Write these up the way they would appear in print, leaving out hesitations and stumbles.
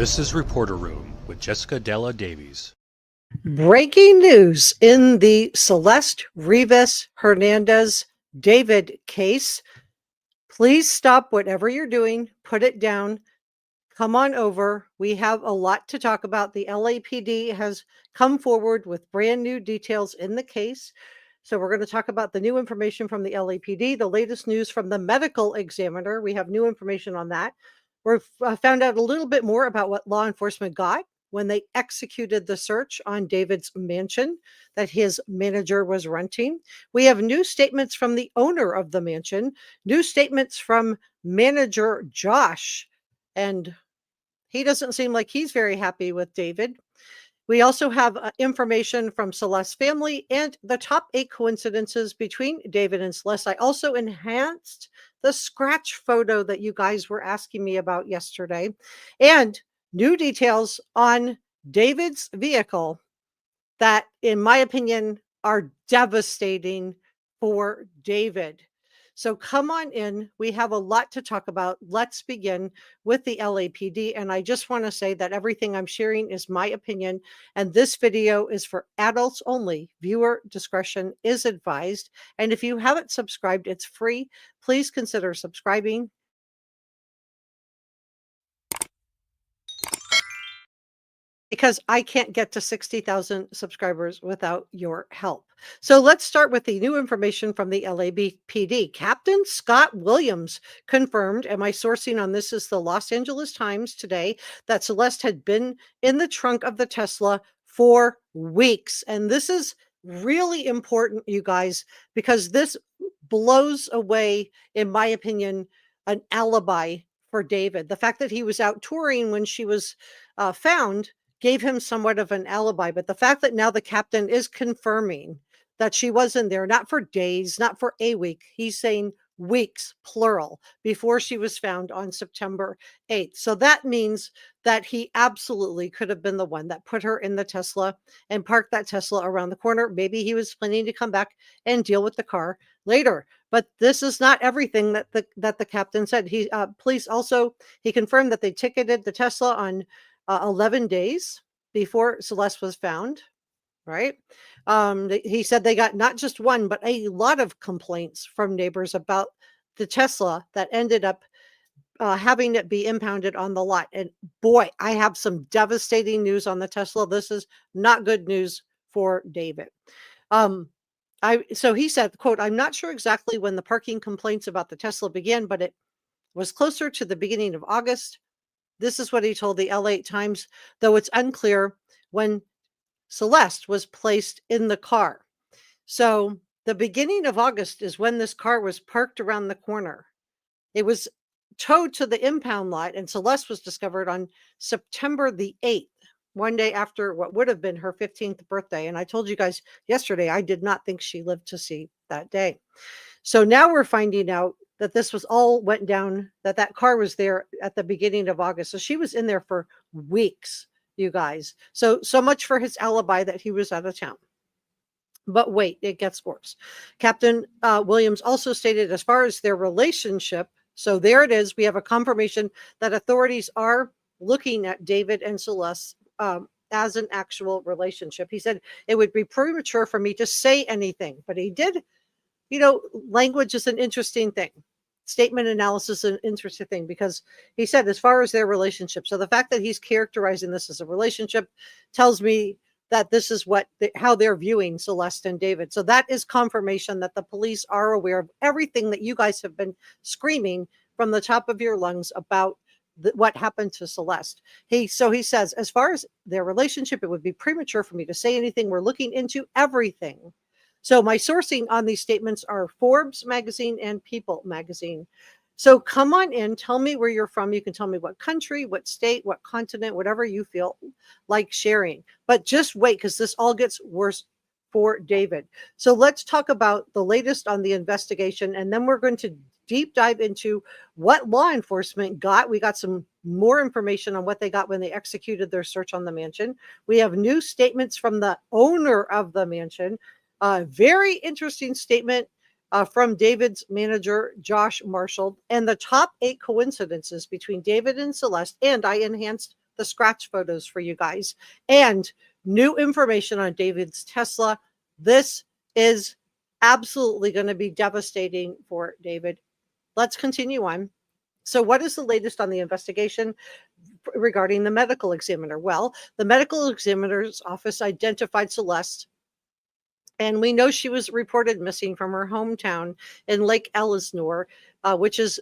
This is Reporter Room with Jessica Della Davies. Breaking news in the Celeste Rivas Hernandez David case. Please stop whatever you're doing, put it down, come on over. We have a lot to talk about. The LAPD has come forward with brand new details in the case. So we're going to talk about the new information from the LAPD, the latest news from the medical examiner. We have new information on that. We've found out a little bit more about what law enforcement got when they executed the search on David's mansion that his manager was renting. We have new statements from the owner of the mansion, new statements from manager Josh, and he doesn't seem like he's very happy with David. We also have information from Celeste's family and the top 8 coincidences between David and Celeste. I also enhanced the scratch photo that you guys were asking me about yesterday, and new details on David's vehicle that, in my opinion, are devastating for David. So come on in. We have a lot to talk about. Let's begin with the LAPD. And I just want to say that everything I'm sharing is my opinion, and this video is for adults only. Viewer discretion is advised. And if you haven't subscribed, it's free. Please consider subscribing. Because I can't get to 60,000 subscribers without your help. So let's start with the new information from the LAPD. Captain Scott Williams confirmed, and my sourcing on this is the Los Angeles Times today, that Celeste had been in the trunk of the Tesla for weeks. And this is really important, you guys, because this blows away, in my opinion, an alibi for David. The fact that he was out touring when she was found gave him somewhat of an alibi, but the fact that now the captain is confirming that she wasn't there, not for days, not for a week, he's saying weeks, plural, before she was found on September 8th. So that means that he absolutely could have been the one that put her in the Tesla and parked that Tesla around the corner. Maybe he was planning to come back and deal with the car later. But this is not everything that the captain said. Police also, he confirmed that they ticketed the Tesla on 11 days before Celeste was found, right? He said they got not just one, but a lot of complaints from neighbors about the Tesla that ended up having it be impounded on the lot. And boy, I have some devastating news on the Tesla. This is not good news for David. So he said, quote, "I'm not sure exactly when the parking complaints about the Tesla began, but it was closer to the beginning of August." This is what he told the LA Times, though it's unclear when Celeste was placed in the car. So the beginning of August is when this car was parked around the corner. It was towed to the impound lot, and Celeste was discovered on September the 8th, one day after what would have been her 15th birthday. And I told you guys yesterday, I did not think she lived to see that day. So now we're finding out that this was all went down, that car was there at the beginning of August. So she was in there for weeks, you guys. So much for his alibi that he was out of town. But wait, it gets worse. Captain Williams also stated, as far as their relationship, so there it is. We have a confirmation that authorities are looking at David and Celeste as an actual relationship. He said, "It would be premature for me to say anything," but he did. You know, language is an interesting thing. Statement analysis is an interesting thing, because he said, as far as their relationship. So the fact that he's characterizing this as a relationship tells me that this is how they're viewing Celeste and David. So that is confirmation that the police are aware of everything that you guys have been screaming from the top of your lungs about what happened to Celeste. So he says, as far as their relationship, it would be premature for me to say anything. We're looking into everything. So my sourcing on these statements are Forbes magazine and People magazine. So come on in, tell me where you're from. You can tell me what country, what state, what continent, whatever you feel like sharing. But just wait, because this all gets worse for David. So let's talk about the latest on the investigation, and then we're going to deep dive into what law enforcement got. We got some more information on what they got when they executed their search on the mansion. We have new statements from the owner of the mansion. Very interesting statement from David's manager, Josh Marshall, and the top 8 coincidences between David and Celeste. And I enhanced the scratch photos for you guys and new information on David's Tesla. This is absolutely going to be devastating for David. Let's continue on. So what is the latest on the investigation regarding the medical examiner? Well, the medical examiner's office identified Celeste, and we know she was reported missing from her hometown in Lake Elsinore, which is,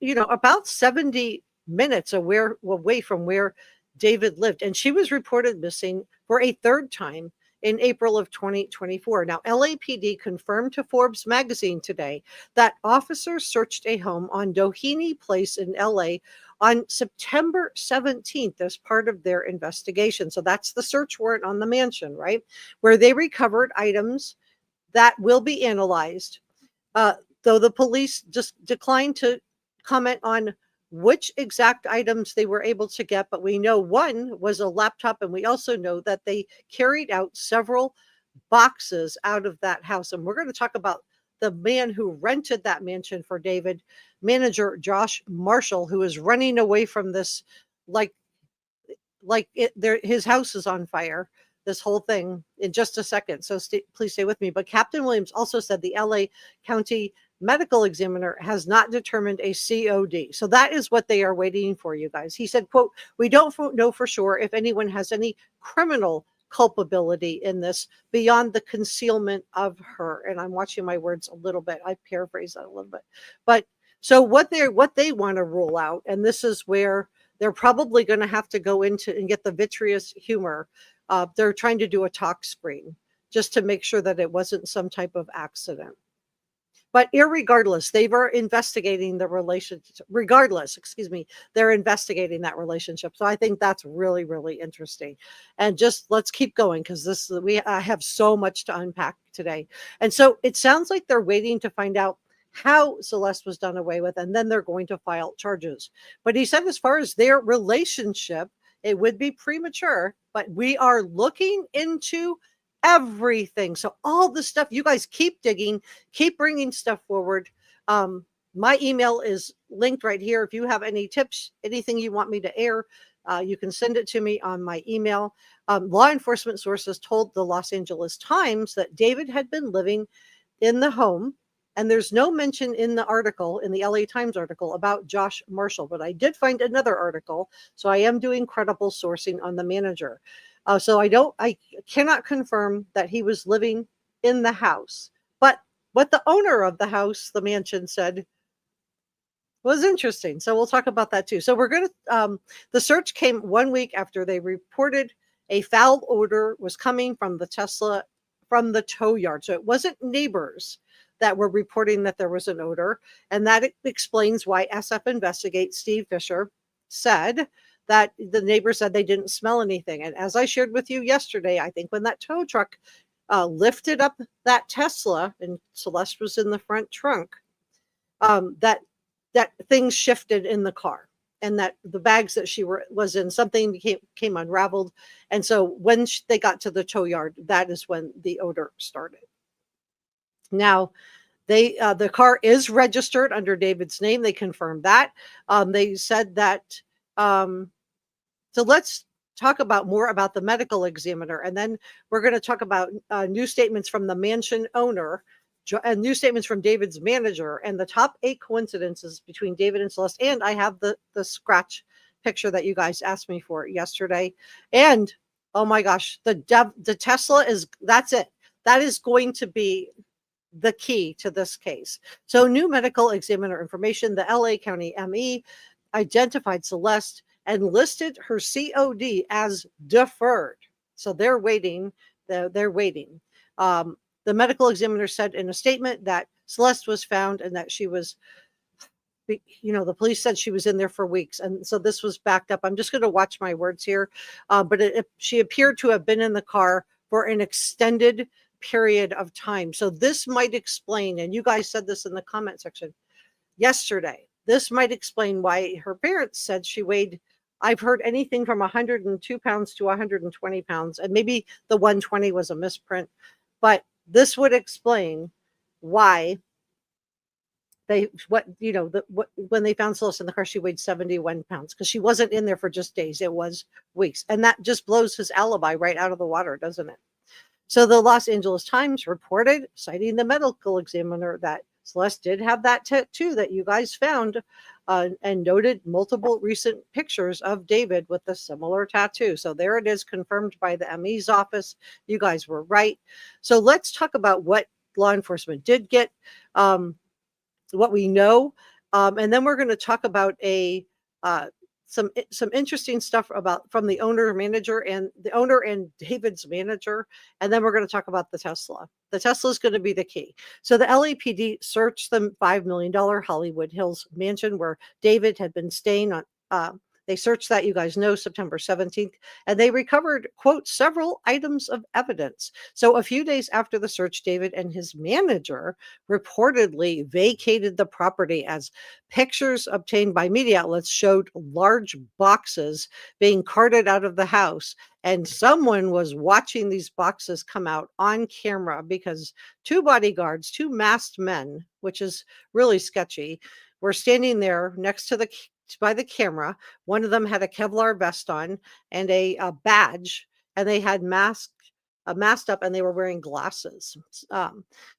about 70 minutes away from where David lived. And she was reported missing for a third time in April of 2024. Now, LAPD confirmed to Forbes magazine today that officers searched a home on Doheny Place in LA on September 17th as part of their investigation. So that's the search warrant on the mansion, right? Where they recovered items that will be analyzed. Though the police just declined to comment on which exact items they were able to get, but we know one was a laptop, and we also know that they carried out several boxes out of that house. And we're going to talk about the man who rented that mansion for David, manager Josh Marshall, who is running away from this his house is on fire, this whole thing, in just a second. So please stay with me. But Captain Williams also said the LA County medical examiner has not determined a COD. So that is what they are waiting for, you guys. He said, quote, "We don't know for sure if anyone has any criminal culpability in this beyond the concealment of her." And I'm watching my words a little bit. I paraphrase that a little bit. But so what they want to rule out, and this is where they're probably going to have to go into and get the vitreous humor. They're trying to do a talk screen just to make sure that it wasn't some type of accident. But irregardless, they were investigating the relationship. They're investigating that relationship. So I think that's really, really interesting. And just let's keep going, because I have so much to unpack today. And so it sounds like they're waiting to find out how Celeste was done away with, and then they're going to file charges. But he said, as far as their relationship, it would be premature, but we are looking into everything. So all the stuff, you guys keep digging, keep bringing stuff forward. My email is linked right here. If you have any tips, anything you want me to air, you can send it to me on my email. Law enforcement sources told the Los Angeles Times that David had been living in the home, and there's no mention in the article, in the LA Times article, about Josh Marshall, but I did find another article. So I am doing credible sourcing on the manager. So I cannot confirm that he was living in the house, but what the owner of the house, the mansion, said was interesting. So we'll talk about that too. So we're going to, the search came 1 week after they reported a foul odor was coming from the Tesla, from the tow yard. So it wasn't neighbors that were reporting that there was an odor. And that explains why SF Investigate Steve Fisher said that the neighbors said they didn't smell anything. And as I shared with you yesterday, I think when that tow truck lifted up that Tesla and Celeste was in the front trunk, that things shifted in the car, and that the bags that she was in, something came unraveled. And so when they got to the tow yard, that is when the odor started. Now, the car is registered under David's name. They confirmed that. They said that. So let's talk more about the medical examiner, and then we're going to talk about new statements from the mansion owner and new statements from David's manager, and the top 8 coincidences between David and Celeste. And I have the scratch picture that you guys asked me for yesterday. And oh my gosh, the Tesla that's it. That is going to be the key to this case. So new medical examiner information: the LA County ME identified Celeste and listed her COD as deferred. So they're waiting. They're waiting. The medical examiner said in a statement that Celeste was found and that she was, the police said she was in there for weeks. And so this was backed up. I'm just going to watch my words here. But she appeared to have been in the car for an extended period of time. So this might explain, and you guys said this in the comment section yesterday, this might explain why her parents said she weighed, I've heard anything from 102 pounds to 120 pounds, and maybe the 120 was a misprint, but this would explain why when they found Celeste in the car, she weighed 71 pounds because she wasn't in there for just days. It was weeks. And that just blows his alibi right out of the water, doesn't it? So the Los Angeles Times reported, citing the medical examiner, that Celeste did have that tattoo that you guys found, and noted multiple recent pictures of David with a similar tattoo. So there it is, confirmed by the ME's office. You guys were right. So let's talk about what law enforcement did get, what we know, and then we're going to talk about some interesting stuff about from the owner and David's manager, and then we're going to talk about the Tesla. The Tesla is going to be the key. So the LAPD searched the $5 million Hollywood Hills mansion where David had been staying on. They searched that, you guys know, September 17th, and they recovered, quote, several items of evidence. So a few days after the search, David and his manager reportedly vacated the property as pictures obtained by media outlets showed large boxes being carted out of the house. And someone was watching these boxes come out on camera because two bodyguards, two masked men, which is really sketchy, were standing there next to by the camera. One of them had a Kevlar vest on and a badge, and they had masked up, and they were wearing glasses.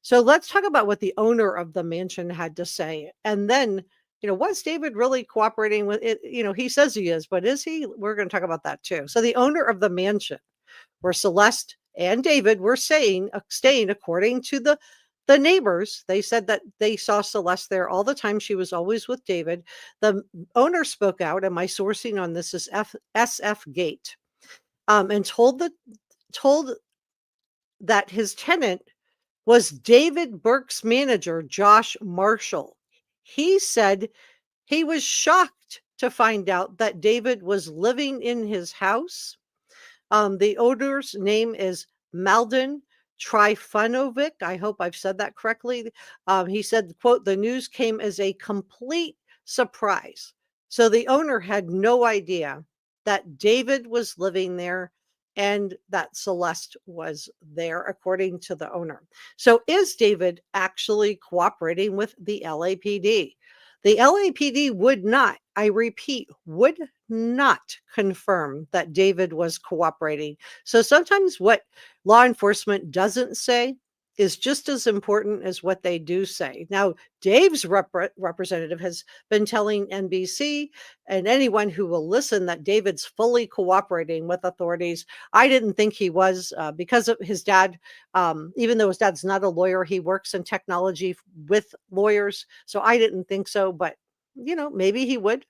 So let's talk about what the owner of the mansion had to say. And then, was David really cooperating with it? He says he is, but is he? We're going to talk about that too. So the owner of the mansion where Celeste and David were staying, according to the neighbors, they said that they saw Celeste there all the time. She was always with David. The owner spoke out, and my sourcing on this is SF Gate, and told that his tenant was David Burke's manager, Josh Marshall. He said he was shocked to find out that David was living in his house. The owner's name is Mladen Trifunovic. I hope I've said that correctly. He said, quote, the news came as a complete surprise. So the owner had no idea that David was living there and that Celeste was there, according to the owner. So is David actually cooperating with the LAPD? The LAPD would not, I repeat, would not confirm that David was cooperating. So sometimes what law enforcement doesn't say is just as important as what they do say. Now, Dave's representative has been telling NBC and anyone who will listen that David's fully cooperating with authorities. I didn't think he was, because of his dad. Even though his dad's not a lawyer, he works in technology with lawyers. So I didn't think so, but maybe he would.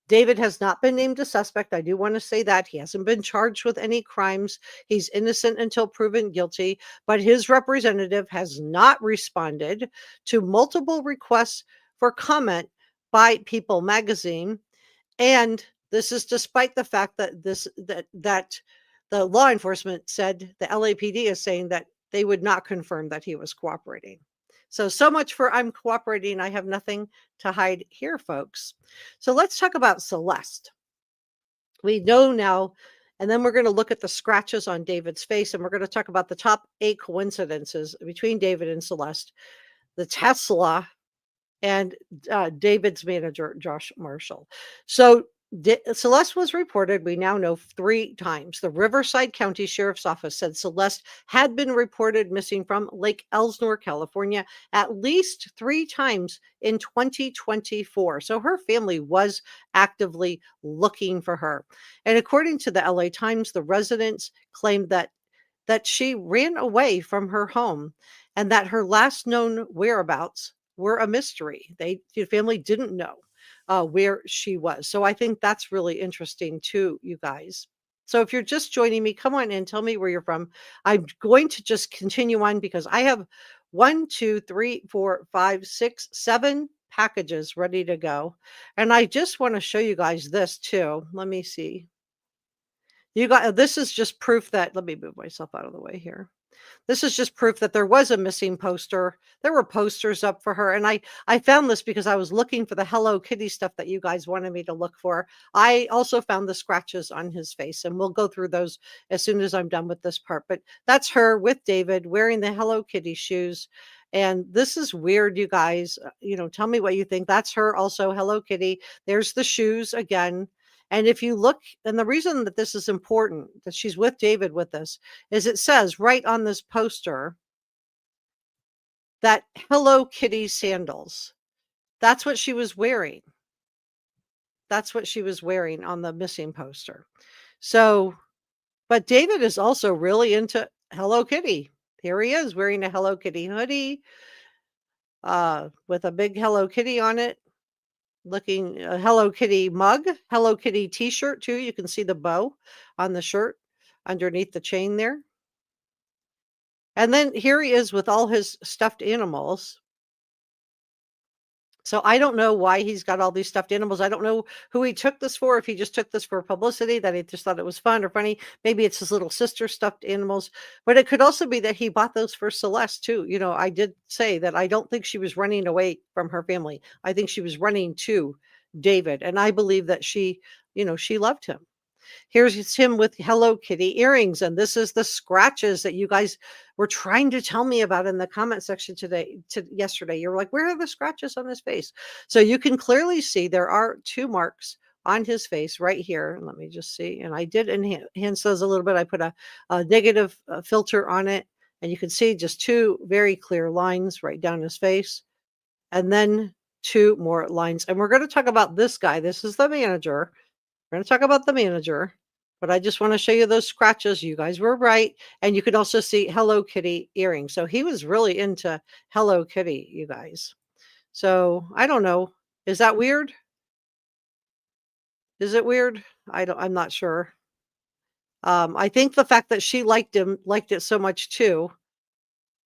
David has not been named a suspect. I do want to say that. He hasn't been charged with any crimes. He's innocent until proven guilty, but his representative has not responded to multiple requests for comment by People magazine. And this is despite the fact that the law enforcement said, the LAPD is saying that they would not confirm that he was cooperating. So much for I'm cooperating. I have nothing to hide here, folks. So let's talk about Celeste. We know now, and then we're going to look at the scratches on David's face, and we're going to talk about the top 8 coincidences between David and Celeste, the Tesla, and David's manager, Josh Marshall. So Celeste was reported, we now know, 3 times. The Riverside County Sheriff's Office said Celeste had been reported missing from Lake Elsinore, California, at least 3 times in 2024. So her family was actively looking for her. And according to the LA Times, the residents claimed that she ran away from her home and that her last known whereabouts were a mystery. The family didn't know where she was. So I think that's really interesting too, you guys. So if you're just joining me, come on in, tell me where you're from. I'm going to just continue on because I have 1, 2, 3, 4, 5, 6, 7 packages ready to go. And I just want to show you guys this too. Let me see. This is just proof that, let me move myself out of the way here. This is just proof that there was a missing poster. There were posters up for her. And I found this because I was looking for the Hello Kitty stuff that you guys wanted me to look for. I also found the scratches on his face, and we'll go through those as soon as I'm done with this part. But that's her with David wearing the Hello Kitty shoes. And this is weird, you guys. Tell me what you think. That's her also. Hello Kitty. There's the shoes again. And if you look, and the reason that this is important, that she's with David with this, is it says right on this poster that Hello Kitty sandals. That's what she was wearing. That's what she was wearing on the missing poster. So, but David is also really into Hello Kitty. Here he is wearing a Hello Kitty hoodie with a big Hello Kitty on it, looking a Hello Kitty mug, Hello Kitty t-shirt too. You can see the bow on the shirt underneath the chain there. And then here he is with all his stuffed animals. So I don't know why he's got all these stuffed animals. I don't know who he took this for, if he just took this for publicity, that he just thought it was fun or funny. Maybe it's his little sister stuffed animals, but it could also be that he bought those for Celeste too. I did say that I don't think she was running away from her family. I think she was running to David. And I believe that she loved him. Here's him with Hello Kitty earrings. And this is the scratches that you guys were trying to tell me about in the comment section yesterday. You're like, where are the scratches on his face? So you can clearly see there are 2 marks on his face right here. Let me just see. And I did enhance those a little bit. I put a negative filter on it, and you can see just 2 very clear lines right down his face. And then 2 more lines. And we're going to talk about this guy. This is the manager. We're going to talk about the manager, but I just want to show you those scratches. You guys were right. And you could also see Hello Kitty earrings. So he was really into Hello Kitty, you guys. So I don't know. Is that weird? Is it weird? I'm not sure. I think the fact that she liked it so much too.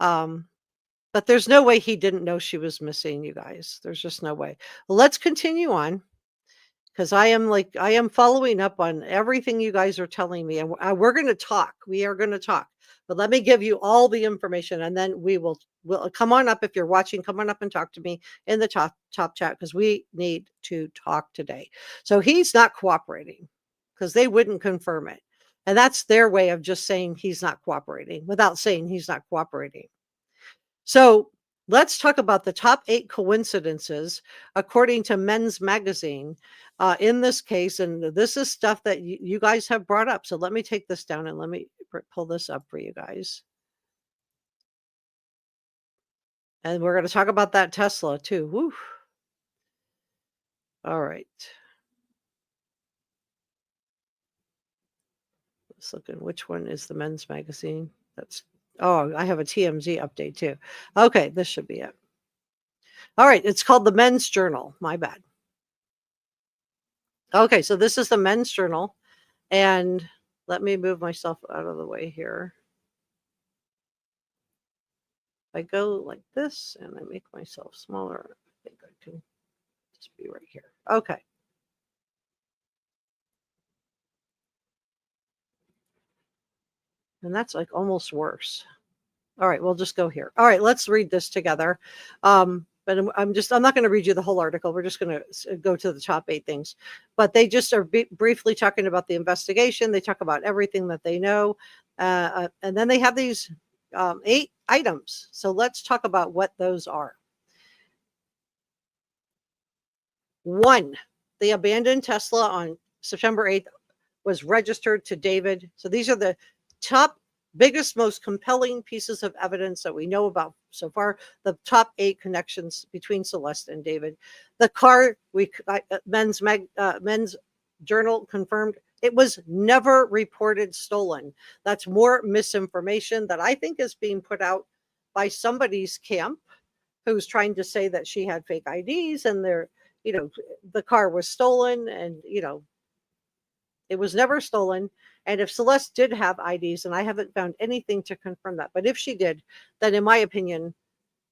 But there's no way he didn't know she was missing, you guys. There's just no way. Well, let's continue on. Because I am following up on everything you guys are telling me, and we're going to talk. We are going to talk, but let me give you all the information, and then we'll come on up. If you're watching, come on up and talk to me in the top chat, because we need to talk today. So he's not cooperating because they wouldn't confirm it, and that's their way of just saying he's not cooperating without saying he's not cooperating. So let's talk about the top 8 coincidences, according to Men's Magazine, in this case. And this is stuff that you guys have brought up. So let me take this down and let me pull this up for you guys. And we're going to talk about that Tesla too. Woo. All right. Let's look at which one is the Men's Magazine. I have a TMZ update too. Okay, this should be it. All right, it's called the Men's Journal. My bad. Okay, so this is the Men's Journal. And let me move myself out of the way here. I go like this and I make myself smaller. I think I can just be right here. Okay. And that's like almost worse. All right, we'll just go here. All right, let's read this together. But I'm not going to read you the whole article. We're just going to go to the top 8 things. But they just are briefly talking about the investigation. They talk about everything that they know. And then they have these 8 items. So let's talk about what those are. 1, the abandoned Tesla on September 8th was registered to David. So these are the top biggest, most compelling pieces of evidence that we know about so far. The top 8 connections between Celeste and David. The car, Men's Journal confirmed it was never reported stolen. That's more misinformation that I think is being put out by somebody's camp who's trying to say that she had fake IDs and the car was stolen, and it was never stolen. And if Celeste did have IDs, and I haven't found anything to confirm that, but if she did, then in my opinion,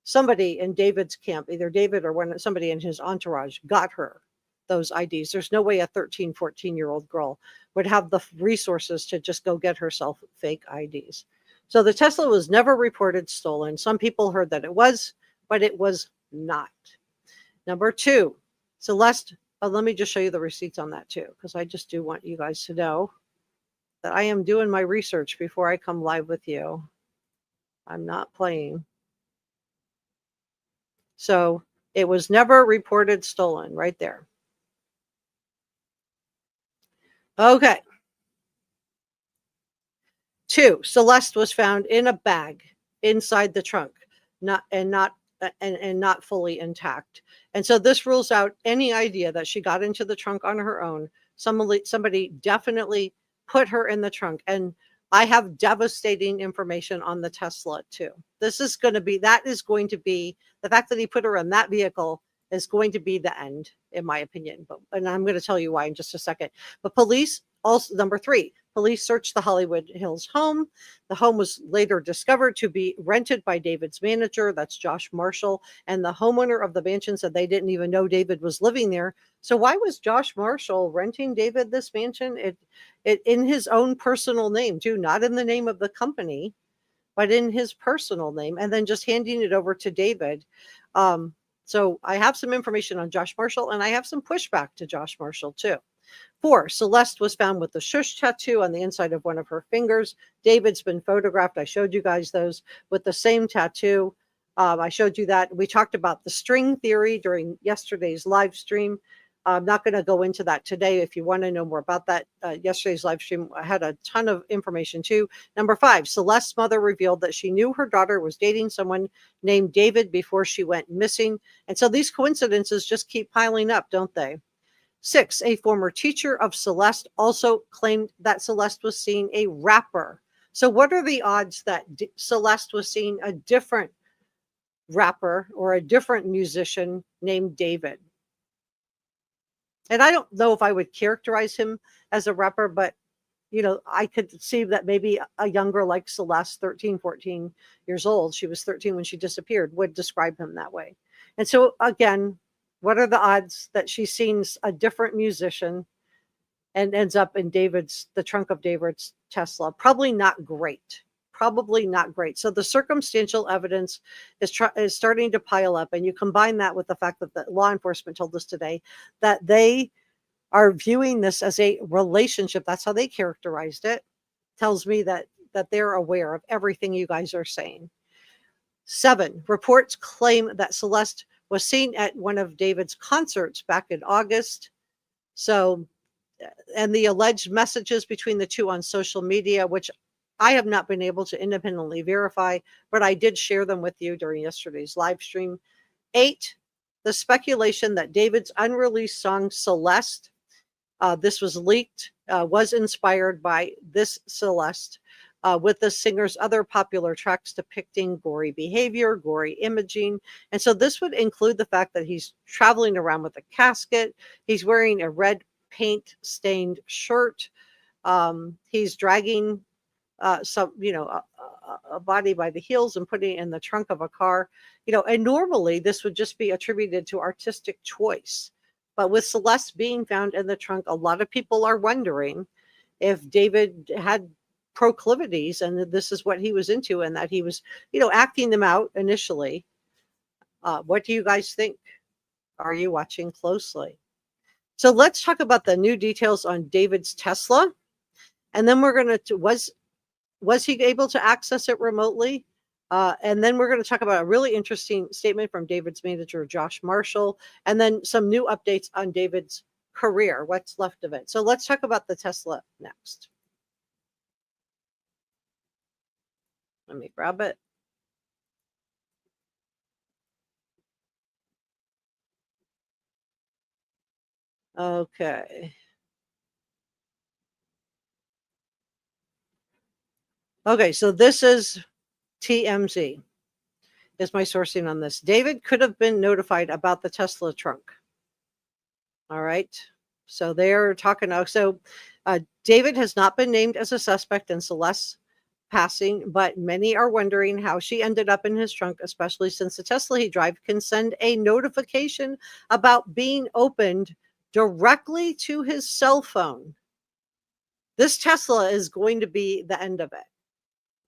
somebody in David's camp, either David or somebody in his entourage, got her those IDs. There's no way a 13, 14-year-old girl would have the resources to just go get herself fake IDs. So the Tesla was never reported stolen. Some people heard that it was, but it was not. Number 2, Celeste, let me just show you the receipts on that too, because I just do want you guys to know that I am doing my research before I come live with you. I'm not playing. So it was never reported stolen right there. Okay. 2, Celeste was found in a bag inside the trunk, not fully intact. And so this rules out any idea that she got into the trunk on her own. Somebody definitely put her in the trunk. And I have devastating information on the Tesla too. That is going to be the fact that he put her in that vehicle is going to be the end, in my opinion. And I'm going to tell you why in just a second. But police also, number 3, police searched the Hollywood Hills home. The home was later discovered to be rented by David's manager, that's Josh Marshall, and the homeowner of the mansion said they didn't even know David was living there. So why was Josh Marshall renting David this mansion? It in his own personal name too, not in the name of the company, but in his personal name, and then just handing it over to David. So I have some information on Josh Marshall, and I have some pushback to Josh Marshall too. 4, Celeste was found with the Shhh tattoo on the inside of one of her fingers. David's been photographed. I showed you guys those with the same tattoo. I showed you that. We talked about the string theory during yesterday's live stream. I'm not going to go into that today. If you want to know more about that, yesterday's live stream, I had a ton of information too. Number 5, Celeste's mother revealed that she knew her daughter was dating someone named David before she went missing. And so these coincidences just keep piling up, don't they? 6, a former teacher of Celeste also claimed that Celeste was seeing a rapper. So what are the odds that Celeste was seeing a different rapper or a different musician named David? And I don't know if I would characterize him as a rapper, but I could see that maybe a younger, like Celeste, 13, 14 years old, she was 13 when she disappeared, would describe him that way. And so again, what are the odds that she's seen a different musician and ends up in the trunk of David's Tesla? Probably not great. Probably not great. So the circumstantial evidence is starting to pile up, and you combine that with the fact that the law enforcement told us today that they are viewing this as a relationship. That's how they characterized it. Tells me that they're aware of everything you guys are saying. 7, reports claim that Celeste was seen at one of David's concerts back in August. So, and the alleged messages between the two on social media, which I have not been able to independently verify, but I did share them with you during yesterday's live stream. 8, the speculation that David's unreleased song Celeste, this was leaked, was inspired by this Celeste, with the singer's other popular tracks depicting gory behavior, gory imaging. And so this would include the fact that he's traveling around with a casket. He's wearing a red paint stained shirt. He's dragging a body by the heels and putting it in the trunk of a car. And normally this would just be attributed to artistic choice. But with Celeste being found in the trunk, a lot of people are wondering if David had proclivities and this is what he was into, and that he was, acting them out initially. What do you guys think? Are you watching closely? So let's talk about the new details on David's Tesla. And then we're going to, was he able to access it remotely? And then we're going to talk about a really interesting statement from David's manager, Josh Marshall, and then some new updates on David's career, what's left of it. So let's talk about the Tesla next. Let me grab it. Okay. Okay, so this is TMZ, is my sourcing on this. David could have been notified about the Tesla trunk. All right. So they're talking now. So David has not been named as a suspect in Celeste's passing, but many are wondering how she ended up in his trunk, especially since the Tesla he drives can send a notification about being opened directly to his cell phone. This Tesla is going to be the end of it,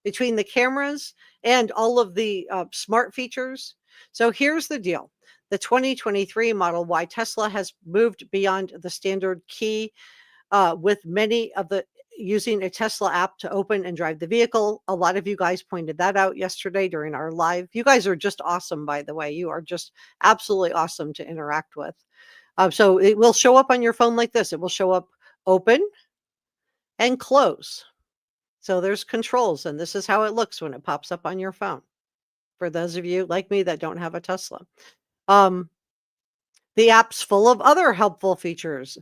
between the cameras and all of the smart features. So here's the deal. The 2023 Model Y Tesla has moved beyond the standard key with many of the using a Tesla app to open and drive the vehicle. A lot of you guys pointed that out yesterday during our live. You guys are just awesome, by the way. You are just absolutely awesome to interact with. So it will show up on your phone like this. It will show up open and close. So there's controls, and this is how it looks when it pops up on your phone. For those of you like me that don't have a Tesla. The app's full of other helpful features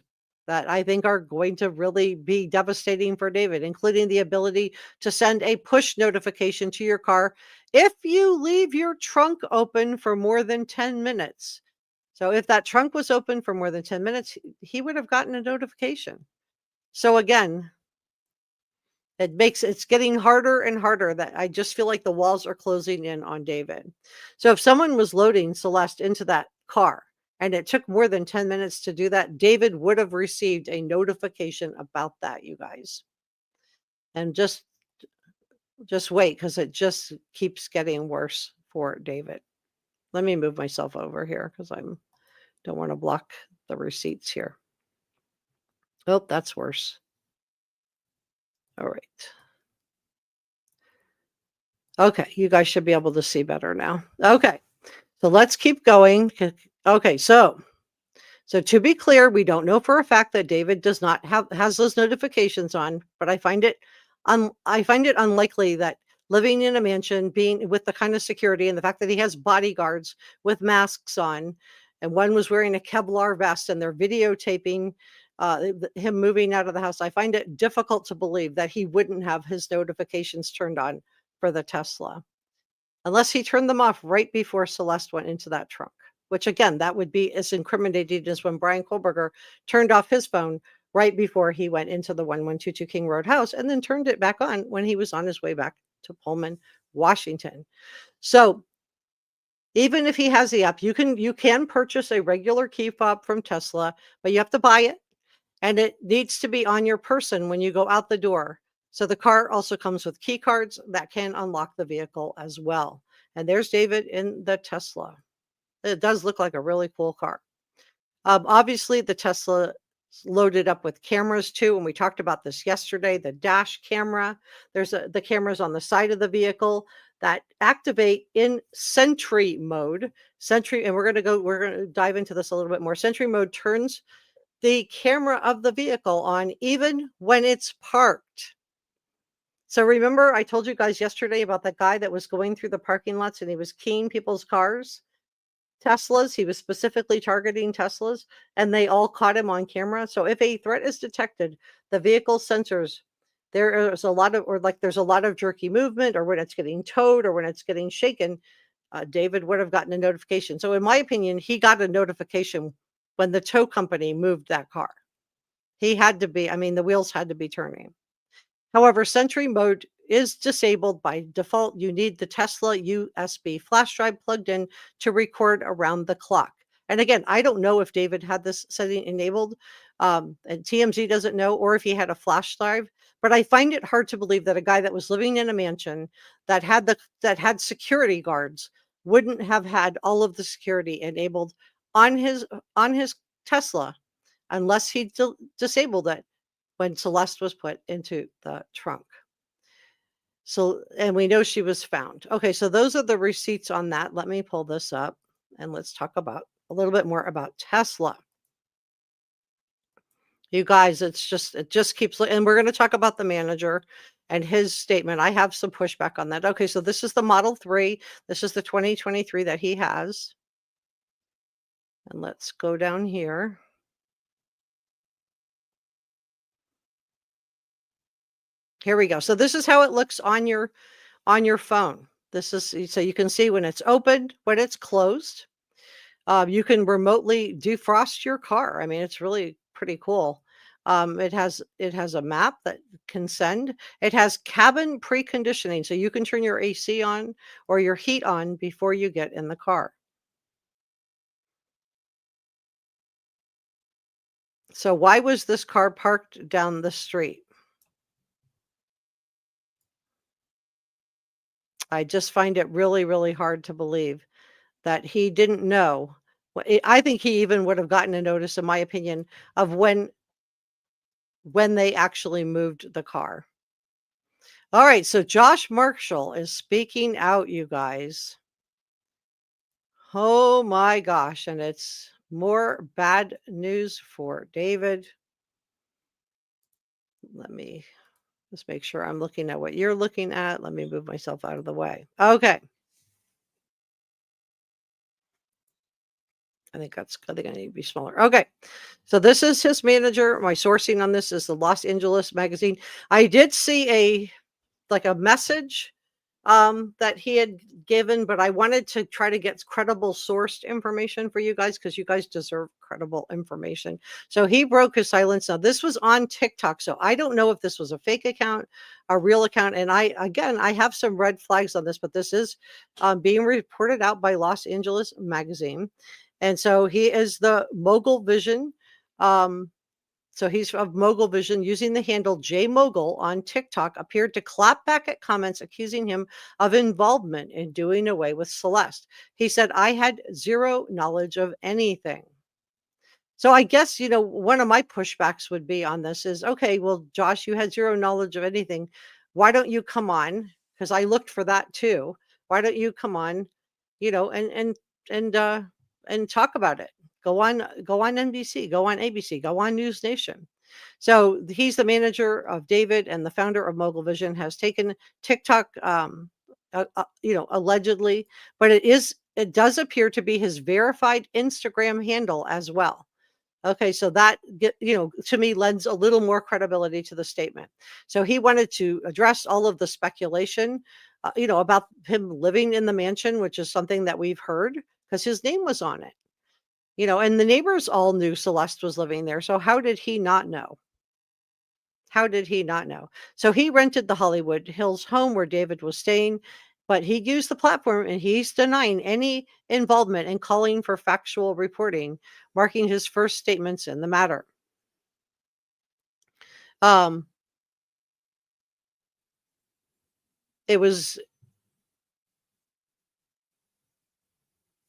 that I think are going to really be devastating for David, including the ability to send a push notification to your car if you leave your trunk open for more than 10 minutes. So if that trunk was open for more than 10 minutes, he would have gotten a notification. So again, it's getting harder and harder that I just feel like the walls are closing in on David. So if someone was loading Celeste into that car and it took more than 10 minutes to do that, David would have received a notification about that, you guys. And just wait, because it just keeps getting worse for David. Let me move myself over here because I don't want to block the receipts here. Oh, that's worse. All right. Okay, you guys should be able to see better now. Okay, so let's keep going. Okay, so to be clear, we don't know for a fact that David does not has those notifications on, but I find it unlikely that living in a mansion, being with the kind of security and the fact that he has bodyguards with masks on, and one was wearing a Kevlar vest and they're videotaping him moving out of the house, I find it difficult to believe that he wouldn't have his notifications turned on for the Tesla, unless he turned them off right before Celeste went into that trunk, which again, that would be as incriminating as when Brian Kohlberger turned off his phone right before he went into the 1122 King Road house and then turned it back on when he was on his way back to Pullman, Washington. So even if he has the app, you can purchase a regular key fob from Tesla, but you have to buy it and it needs to be on your person when you go out the door. So the car also comes with key cards that can unlock the vehicle as well. And there's David in the Tesla. It does look like a really cool car. Obviously, the Tesla is loaded up with cameras too. And we talked about this yesterday, the dash camera. There's the cameras on the side of the vehicle that activate in Sentry mode. Sentry, and we're going to dive into this a little bit more. Sentry mode turns the camera of the vehicle on even when it's parked. So remember, I told you guys yesterday about that guy that was going through the parking lots and he was keying people's cars, Teslas. He was specifically targeting Teslas, and they all caught him on camera. So if a threat is detected, the vehicle sensors, there's a lot of jerky movement, or when it's getting towed, or when it's getting shaken, David would have gotten a notification. So in my opinion, he got a notification when the tow company moved that car. He had to be, the wheels had to be turning. However, Sentry mode is disabled by default. You need the Tesla USB flash drive plugged in to record around the clock. And again, I don't know if David had this setting enabled, and TMZ doesn't know, or if he had a flash drive. But I find it hard to believe that a guy that was living in a mansion that had security guards wouldn't have had all of the security enabled on his Tesla, unless he disabled it when Celeste was put into the trunk. So, and we know she was found. Okay, so those are the receipts on that. Let me pull this up and let's talk about a little bit more about Tesla. You guys, it just keeps, and we're going to talk about the manager and his statement. I have some pushback on that. Okay, so this is the Model 3. This is the 2023 that he has. And let's go down here. Here we go. So this is how it looks on your phone. This is, so you can see when it's opened, when it's closed. You can remotely defrost your car. It's really pretty cool. It has a map that can send. It has cabin preconditioning, so you can turn your AC on or your heat on before you get in the car. So why was this car parked down the street? I just find it really, really hard to believe that he didn't know. I think he even would have gotten a notice, in my opinion, of when when they actually moved the car. All right, so Josh Marshall is speaking out, you guys. Oh my gosh, and it's more bad news for David. Let me just make sure I'm looking at what you're looking at. Let me move myself out of the way. Okay. I think I need to be smaller. Okay. So this is his manager. My sourcing on this is the Los Angeles magazine. I did see a message that he had given, but I wanted to try to get credible sourced information for you guys because you guys deserve credible information. So he broke his silence. Now this was on TikTok, so I don't know if this was a fake account, a real account, and I have some red flags on this, but this is being reported out by Los Angeles magazine, and so he is the Mogul Vision. So he's of Mogul Vision, using the handle JMogul on TikTok, appeared to clap back at comments accusing him of involvement in doing away with Celeste. He said, I had zero knowledge of anything. So I guess, one of my pushbacks would be on this is, okay, well, Josh, you had zero knowledge of anything. Why don't you come on? Because I looked for that too. Why don't you come on, and talk about it? Go on NBC, go on ABC, go on News Nation. So he's the manager of David and the founder of Mogul Vision, has taken TikTok, allegedly, but it does appear to be his verified Instagram handle as well. Okay, so that to me lends a little more credibility to the statement. So he wanted to address all of the speculation, about him living in the mansion, which is something that we've heard because his name was on it. And the neighbors all knew Celeste was living there. So how did he not know? How did he not know? So he rented the Hollywood Hills home where David was staying, but he used the platform and he's denying any involvement and calling for factual reporting, marking his first statements in the matter. It was,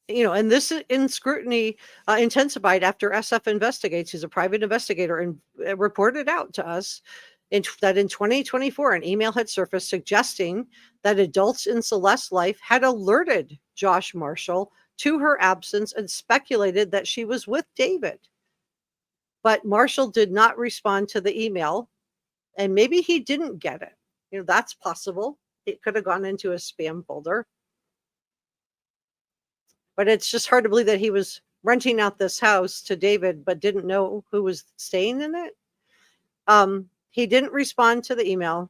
and this in scrutiny intensified after SF Investigates, who's a private investigator, and reported out to us that in 2024, an email had surfaced suggesting that adults in Celeste's life had alerted Josh Marshall to her absence and speculated that she was with David. But Marshall did not respond to the email, and maybe he didn't get it. That's possible. It could have gone into a spam folder. But it's just hard to believe that he was renting out this house to David, but didn't know who was staying in it. He didn't respond to the email,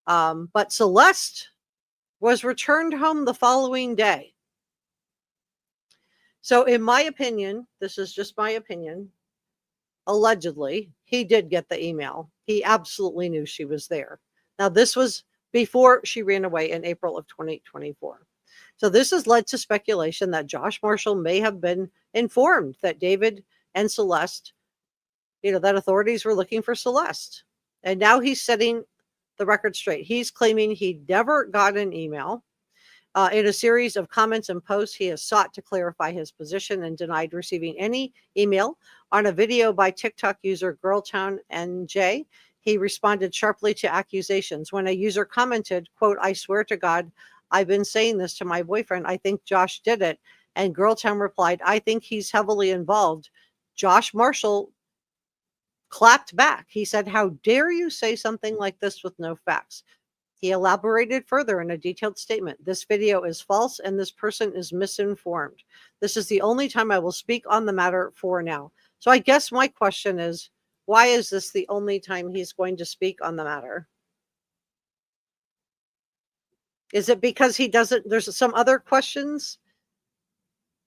but Celeste was returned home the following day. So in my opinion, this is just my opinion, allegedly, he did get the email. He absolutely knew she was there. Now, this was before she ran away in April of 2024. So this has led to speculation that Josh Marshall may have been informed that David and Celeste, that authorities were looking for Celeste. And now he's setting the record straight. He's claiming he never got an email. In a series of comments and posts, he has sought to clarify his position and denied receiving any email. On a video by TikTok user Girltown NJ, he responded sharply to accusations. When a user commented, quote, I swear to God, I've been saying this to my boyfriend. I think Josh did it. And Girltown replied, I think he's heavily involved. Josh Marshall clapped back. He said, how dare you say something like this with no facts? He elaborated further in a detailed statement. This video is false and this person is misinformed. This is the only time I will speak on the matter for now. So I guess my question is, why is this the only time he's going to speak on the matter? Is it because there's some other questions?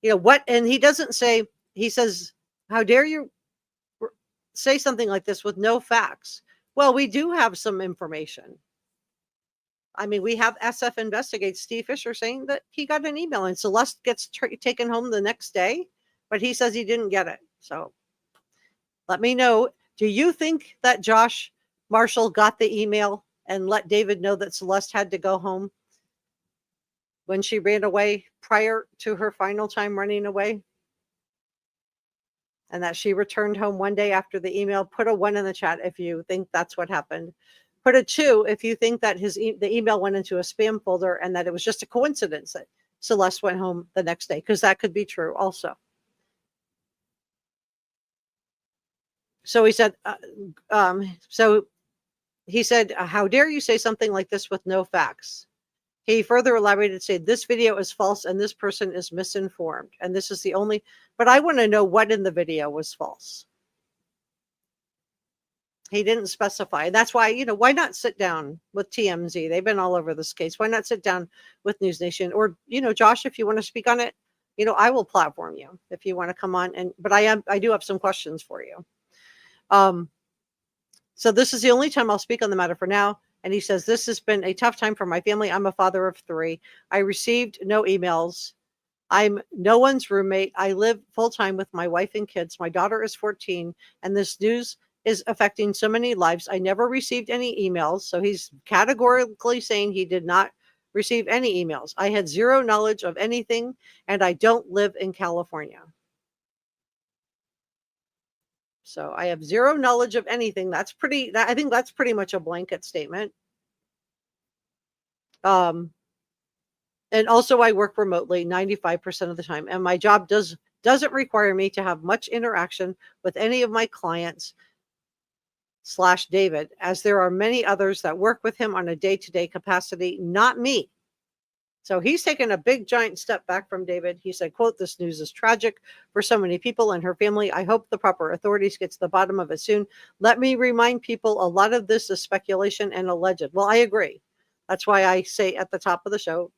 And he doesn't say, he says, how dare you say something like this with no facts? Well, we do have some information. I mean, we have SF Investigates Steve Fisher saying that he got an email and Celeste gets taken home the next day, but he says he didn't get it. So let me know. Do you think that Josh Marshall got the email and let David know that Celeste had to go home when she ran away prior to her final time running away? and that she returned home one day after the email. Put a 1 in the chat if you think that's what happened. Put a 2 if you think that the email went into a spam folder and that it was just a coincidence that Celeste went home the next day, because that could be true also. So he said, how dare you say something like this with no facts? He further elaborated, saying, this video is false and this person is misinformed. And this is the only, but I want to know what in the video was false. He didn't specify. That's why, why not sit down with TMZ? They've been all over this case. Why not sit down with News Nation? Or, Josh, if you want to speak on it, I will platform you if you want to come on. But I do have some questions for you. So this is the only time I'll speak on the matter for now. And he says, this has been a tough time for my family. I'm a father of 3. I received no emails. I'm no one's roommate. I live full time with my wife and kids. My daughter is 14, and this news is affecting so many lives. I never received any emails. So he's categorically saying he did not receive any emails. I had zero knowledge of anything, and I don't live in California. So I have zero knowledge of anything. I think that's pretty much a blanket statement. And also I work remotely 95% of the time, and my job doesn't require me to have much interaction with any of my clients / David, as there are many others that work with him on a day-to-day capacity, not me. So he's taken a big giant step back from David. He said, quote, this news is tragic for so many people and her family. I hope the proper authorities get to the bottom of it soon. Let me remind people, a lot of this is speculation and alleged. Well, I agree. That's why I say at the top of the show,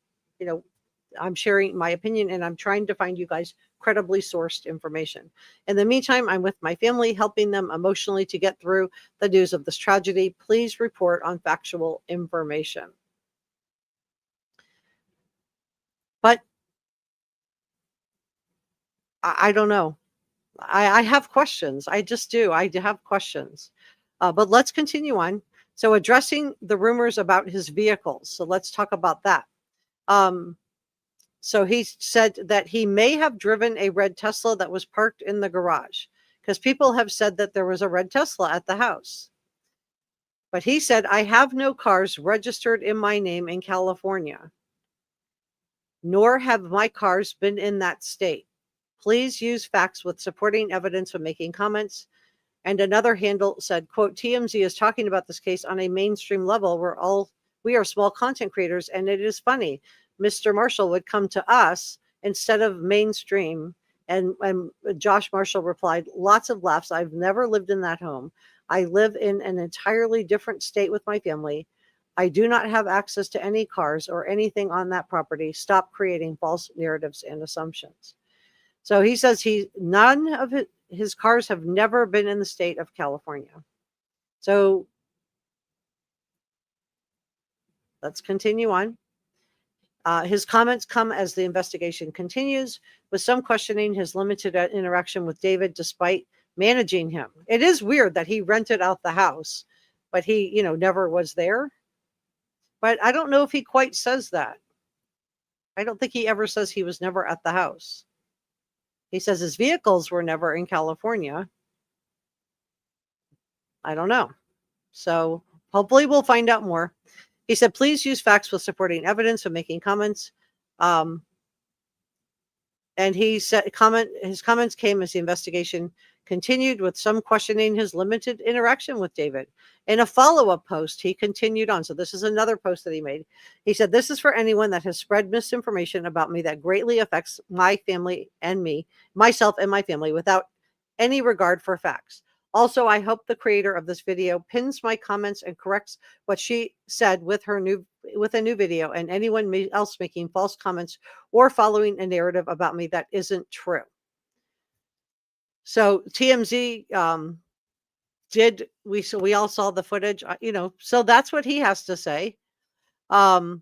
I'm sharing my opinion and I'm trying to find you guys credibly sourced information. In the meantime, I'm with my family, helping them emotionally to get through the news of this tragedy. Please report on factual information. But I don't know. I have questions. I just do. I have questions. But let's continue on. So addressing the rumors about his vehicles. So let's talk about that. So he said that he may have driven a red Tesla that was parked in the garage, because people have said that there was a red Tesla at the house. But he said, I have no cars registered in my name in California, nor have my cars been in that state. Please use facts with supporting evidence when making comments. And another handle said, quote, TMZ is talking about this case on a mainstream level. We are small content creators, and it is funny. Mr. Marshall would come to us instead of mainstream. And Josh Marshall replied, lots of laughs. I've never lived in that home. I live in an entirely different state with my family. I do not have access to any cars or anything on that property. Stop creating false narratives and assumptions. So he says none of his cars have never been in the state of California. So let's continue on. His comments come as the investigation continues, with some questioning his limited interaction with David despite managing him. It is weird that he rented out the house, but he, never was there. But I don't know if he quite says that. I don't think he ever says he was never at the house. He says his vehicles were never in California. I don't know. So hopefully we'll find out more. He said, please use facts with supporting evidence when making comments. And he said his comments came as the investigation continued, with some questioning his limited interaction with David. In a follow-up post, he continued on. So this is another post that he made. He said, this is for anyone that has spread misinformation about me that greatly affects my family and myself and my family without any regard for facts. Also, I hope the creator of this video pins my comments and corrects what she said with a new video, and anyone else making false comments or following a narrative about me that isn't true. So TMZ we all saw the footage, so that's what he has to say. But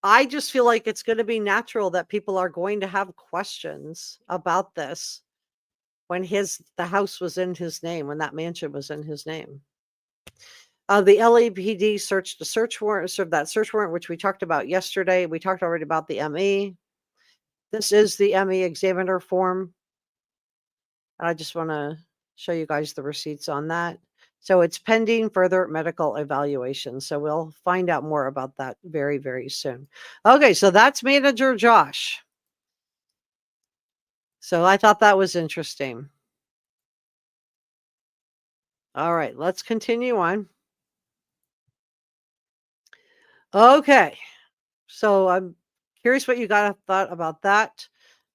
I just feel like it's going to be natural that people are going to have questions about this when the house was in his name, when that mansion was in his name. The LAPD served that search warrant, which we talked about yesterday. We talked already about the ME. This is the ME examiner form. I just want to show you guys the receipts on that. So it's pending further medical evaluation. So we'll find out more about that very, very soon. Okay, so that's Manager Josh. So I thought that was interesting. All right, let's continue on. Okay, so I'm curious what you thought about that.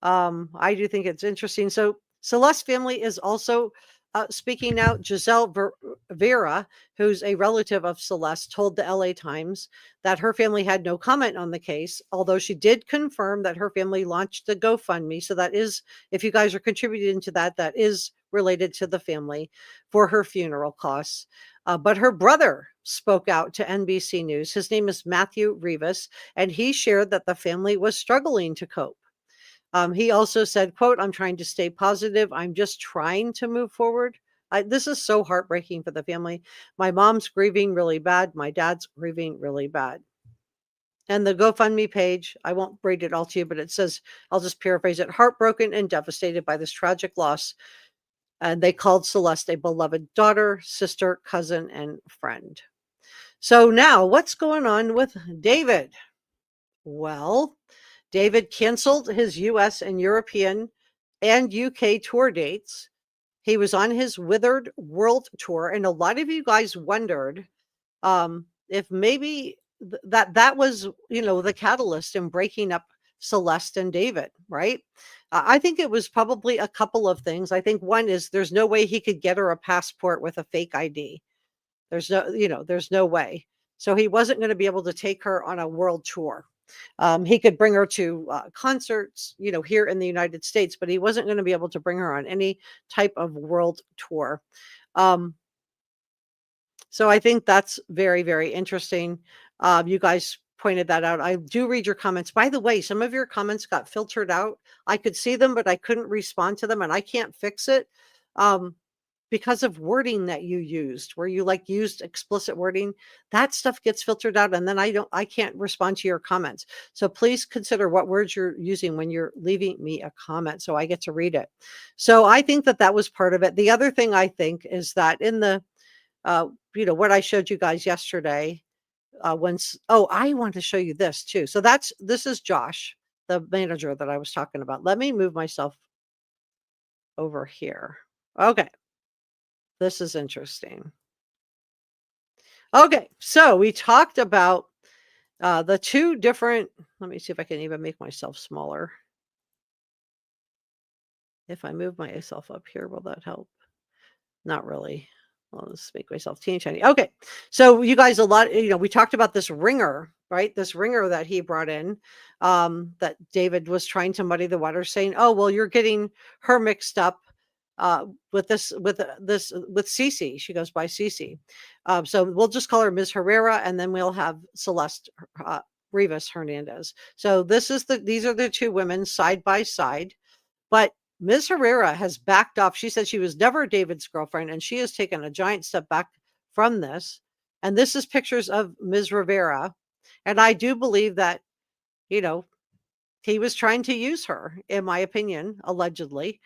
I do think it's interesting. So Celeste family is also speaking out. Vera, who's a relative of Celeste, told the LA Times that her family had no comment on the case, although she did confirm that her family launched the GoFundMe. So that is, if you guys are contributing to that, that is related to the family for her funeral costs. But her brother spoke out to NBC News. His name is Matthew Rivas, and he shared that the family was struggling to cope. He also said, quote, "I'm trying to stay positive. I'm just trying to move forward." This is so heartbreaking for the family. My mom's grieving really bad. My dad's grieving really bad. And the GoFundMe page, I won't read it all to you, but it says, I'll just paraphrase it, heartbroken and devastated by this tragic loss. And they called Celeste a beloved daughter, sister, cousin, and friend. So now what's going on with David? Well, David canceled his US and European and UK tour dates. He was on his Withered World Tour, and a lot of you guys wondered if maybe that was, the catalyst in breaking up Celeste and David, right? I think it was probably a couple of things. I think one is there's no way he could get her a passport with a fake ID. There's no way. So he wasn't going to be able to take her on a world tour. He could bring her to concerts, here in the United States, but he wasn't going to be able to bring her on any type of world tour. So I think that's very, very interesting. You guys pointed that out. I do read your comments. By the way, some of your comments got filtered out. I could see them, but I couldn't respond to them, and I can't fix it. Because of wording that you used, where you used explicit wording, that stuff gets filtered out, and then I can't respond to your comments. So please consider what words you're using when you're leaving me a comment so I get to read it. So I think that was part of it. The other thing I think is that in the what I showed you guys yesterday, I want to show you this too. So this is Josh, the manager that I was talking about. Let me move myself over here. Okay. This is interesting. Okay, so we talked about the two different, let me see if I can even make myself smaller. If I move myself up here, will that help? Not really. I'll just make myself teeny tiny. Okay, so you guys, we talked about this ringer, right? This ringer that he brought in, that David was trying to muddy the water, saying, "Oh, well, you're getting her mixed up with Cece." She goes by Cece. So we'll just call her Ms. Herrera, and then we'll have Celeste Rivas Hernandez. So these are the two women side by side, but Ms. Herrera has backed off. She said she was never David's girlfriend, and she has taken a giant step back from this. And this is pictures of Ms. Rivera. And I do believe that, he was trying to use her, in my opinion, allegedly,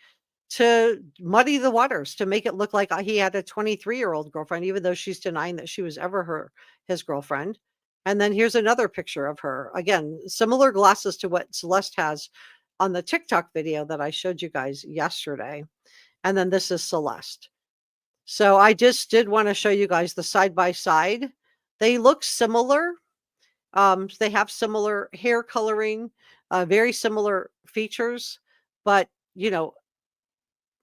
to muddy the waters, to make it look like he had a 23-year-old girlfriend, even though she's denying that she was ever his girlfriend. And then here's another picture of her. Again, similar glasses to what Celeste has on the TikTok video that I showed you guys yesterday. And then this is Celeste. So I just did want to show you guys the side by side. They look similar. They have similar hair coloring, very similar features, but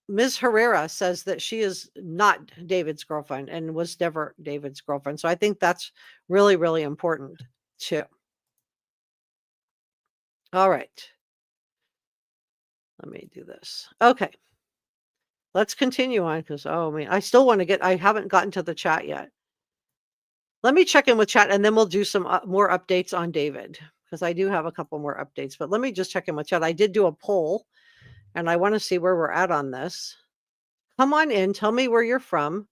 Ms. Herrera says that she is not David's girlfriend and was never David's girlfriend. So I think that's really, really important too. All right. Let me do this. Okay. Let's continue on because, I haven't gotten to the chat yet. Let me check in with chat and then we'll do some more updates on David because I do have a couple more updates. But let me just check in with chat. I did do a poll and I want to see where we're at on this. Come on in. Tell me where you're from.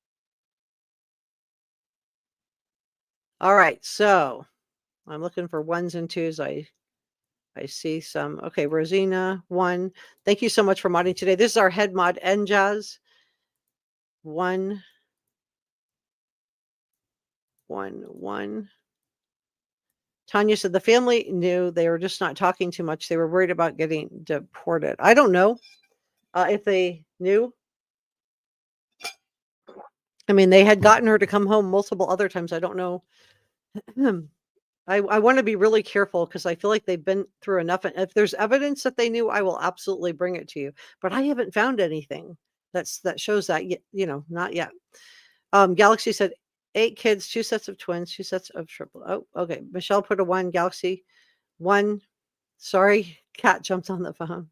All right. So I'm looking for ones and twos. I see some. Okay, Rosina, 1. Thank you so much for modding today. This is our head mod, Njaz. 1, 1, 1. Tanya said the family knew, they were just not talking too much. They were worried about getting deported. I don't know if they knew. I mean, they had gotten her to come home multiple other times. I don't know. I want to be really careful because I feel like they've been through enough. And if there's evidence that they knew, I will absolutely bring it to you. But I haven't found anything that shows that yet, not yet. Galaxy said 8 kids, 2 sets of twins, 2 sets of triple. Oh, okay. Michelle put a 1. Galaxy 1. Sorry, cat jumped on the phone.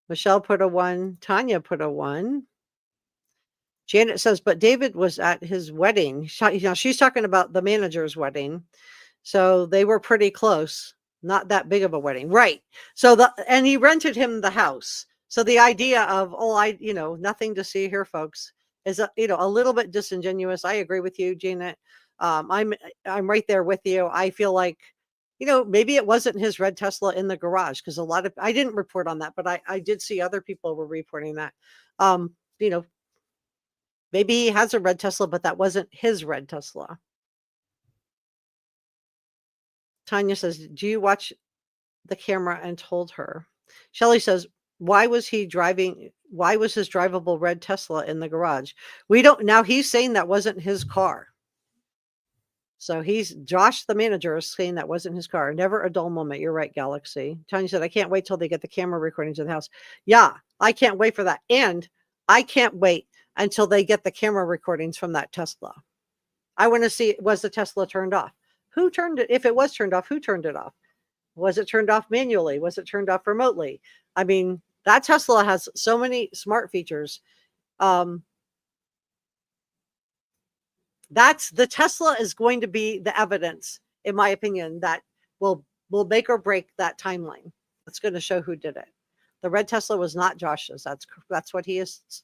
Michelle put a 1. Tanya put a 1. Janet says, but David was at his wedding. She's talking about the manager's wedding. So they were pretty close. Not that big of a wedding. Right. And he rented him the house. So the idea of, nothing to see here, folks, is, a little bit disingenuous. I agree with you, Janet. I'm right there with you. I feel like, maybe it wasn't his red Tesla in the garage, because I didn't report on that, but I did see other people were reporting that. Maybe he has a red Tesla, but that wasn't his red Tesla. Tanya says, do you watch the camera and told her? Shelly says, why was his drivable red Tesla in the garage? Now he's saying that wasn't his car. So Josh, the manager, is saying that wasn't his car. Never a dull moment. You're right, Galaxy. Tanya said, I can't wait till they get the camera recordings of the house. Yeah, I can't wait for that. And I can't wait until they get the camera recordings from that Tesla. I want to see, was the Tesla turned off? Who turned it? If it was turned off, who turned it off? Was it turned off manually? Was it turned off remotely? I mean, that Tesla has so many smart features. The Tesla is going to be the evidence, in my opinion, that will make or break that timeline. It's going to show who did it. The red Tesla was not Josh's. That's what he is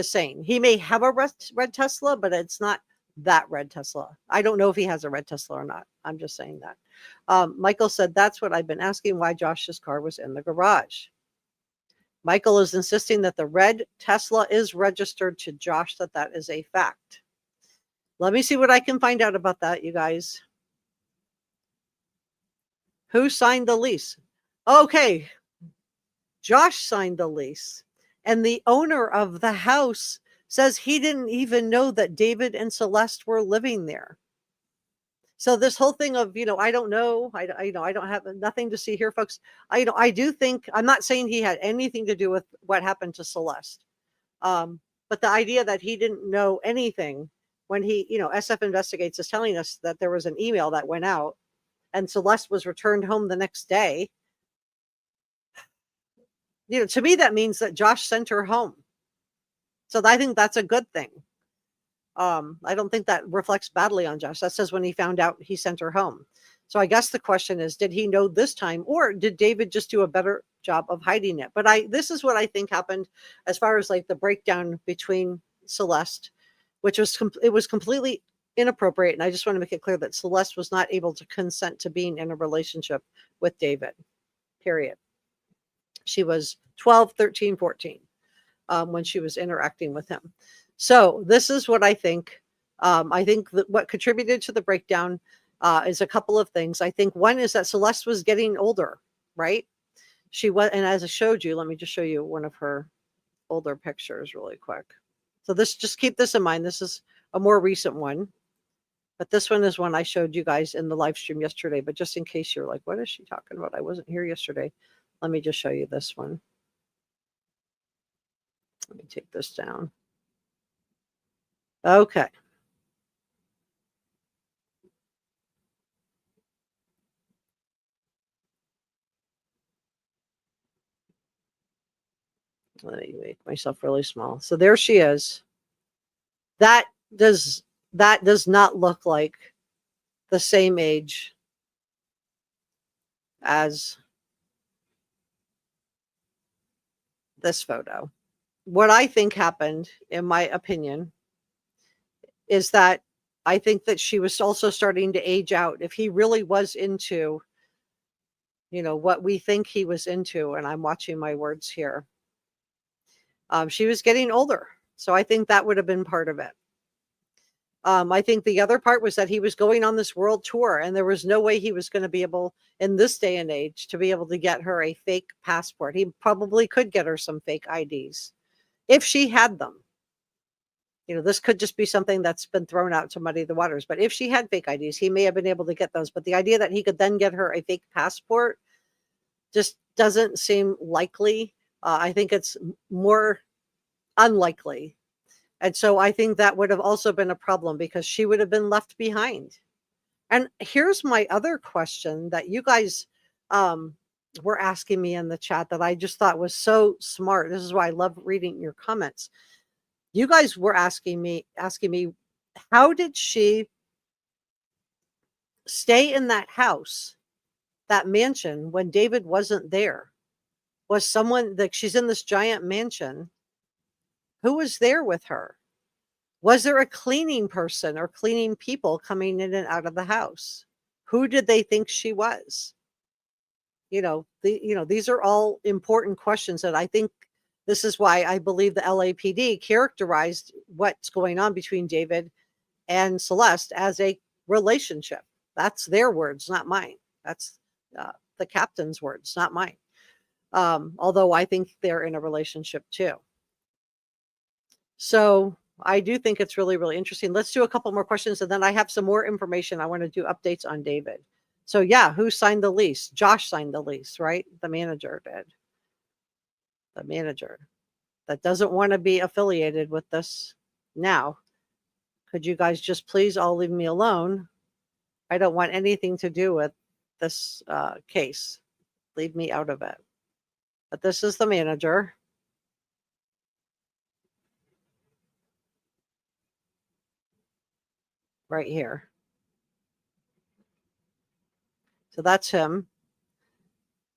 saying. He may have a red Tesla, but it's not that red Tesla. I don't know if he has a red Tesla or not. I'm just saying that. Michael said, that's what I've been asking, why Josh's car was in the garage. Michael is insisting that the red Tesla is registered to Josh, that is a fact. Let me see what I can find out about that, you guys. Who signed the lease? Okay. Josh signed the lease. And the owner of the house says he didn't even know that David and Celeste were living there. So this whole thing of, I don't know, I don't have nothing to see here, folks. I do think, I'm not saying he had anything to do with what happened to Celeste. But the idea that he didn't know anything when SF Investigates is telling us that there was an email that went out and Celeste was returned home the next day. To me, that means that Josh sent her home. So I think that's a good thing. I don't think that reflects badly on Josh. That says when he found out, he sent her home. So I guess the question is, did he know this time, or did David just do a better job of hiding it? But this is what I think happened as far as like the breakdown between Celeste, which was it was completely inappropriate. And I just want to make it clear that Celeste was not able to consent to being in a relationship with David, period. She was 12, 13, 14 when she was interacting with him. So this is what I think. I think that what contributed to the breakdown is a couple of things. I think one is that Celeste was getting older, right? She was, and as I showed you, let me just show you one of her older pictures really quick. So just keep this in mind. This is a more recent one, but this one is one I showed you guys in the live stream yesterday. But just in case you're like, what is she talking about? I wasn't here yesterday. Let me just show you this one. Let me take this down. Okay. Let me make myself really small. So there she is. That does not look like the same age as this photo. What I think happened, in my opinion, is that I think that she was also starting to age out. If he really was into what we think he was into. And I'm watching my words here. She was getting older. So I think that would have been part of it. I think the other part was that he was going on this world tour, and there was no way he was going to be able, in this day and age, to be able to get her a fake passport. He probably could get her some fake IDs if she had them. This could just be something that's been thrown out to muddy the waters. But if she had fake IDs, he may have been able to get those. But the idea that he could then get her a fake passport just doesn't seem likely. I think it's more unlikely. And so I think that would have also been a problem because she would have been left behind. And here's my other question that you guys were asking me in the chat that I just thought was so smart. This is why I love reading your comments. You guys were asking me, how did she stay in that house, that mansion, when David wasn't there? Was someone like, she's in this giant mansion. Who was there with her? Was there a cleaning person or cleaning people coming in and out of the house? Who did they think she was? These are all important questions that I think this is why I believe the LAPD characterized what's going on between David and Celeste as a relationship. That's their words, not mine. That's the captain's words, not mine. Although I think they're in a relationship too. So I do think it's really, really interesting. Let's do a couple more questions, and then I have some more information. I want to do updates on David. So yeah, who signed the lease? Josh signed the lease, right? The manager did. The manager that doesn't want to be affiliated with this now. Could you guys just please all leave me alone? I don't want anything to do with this case. Leave me out of it. But this is the manager. Right here. So that's him.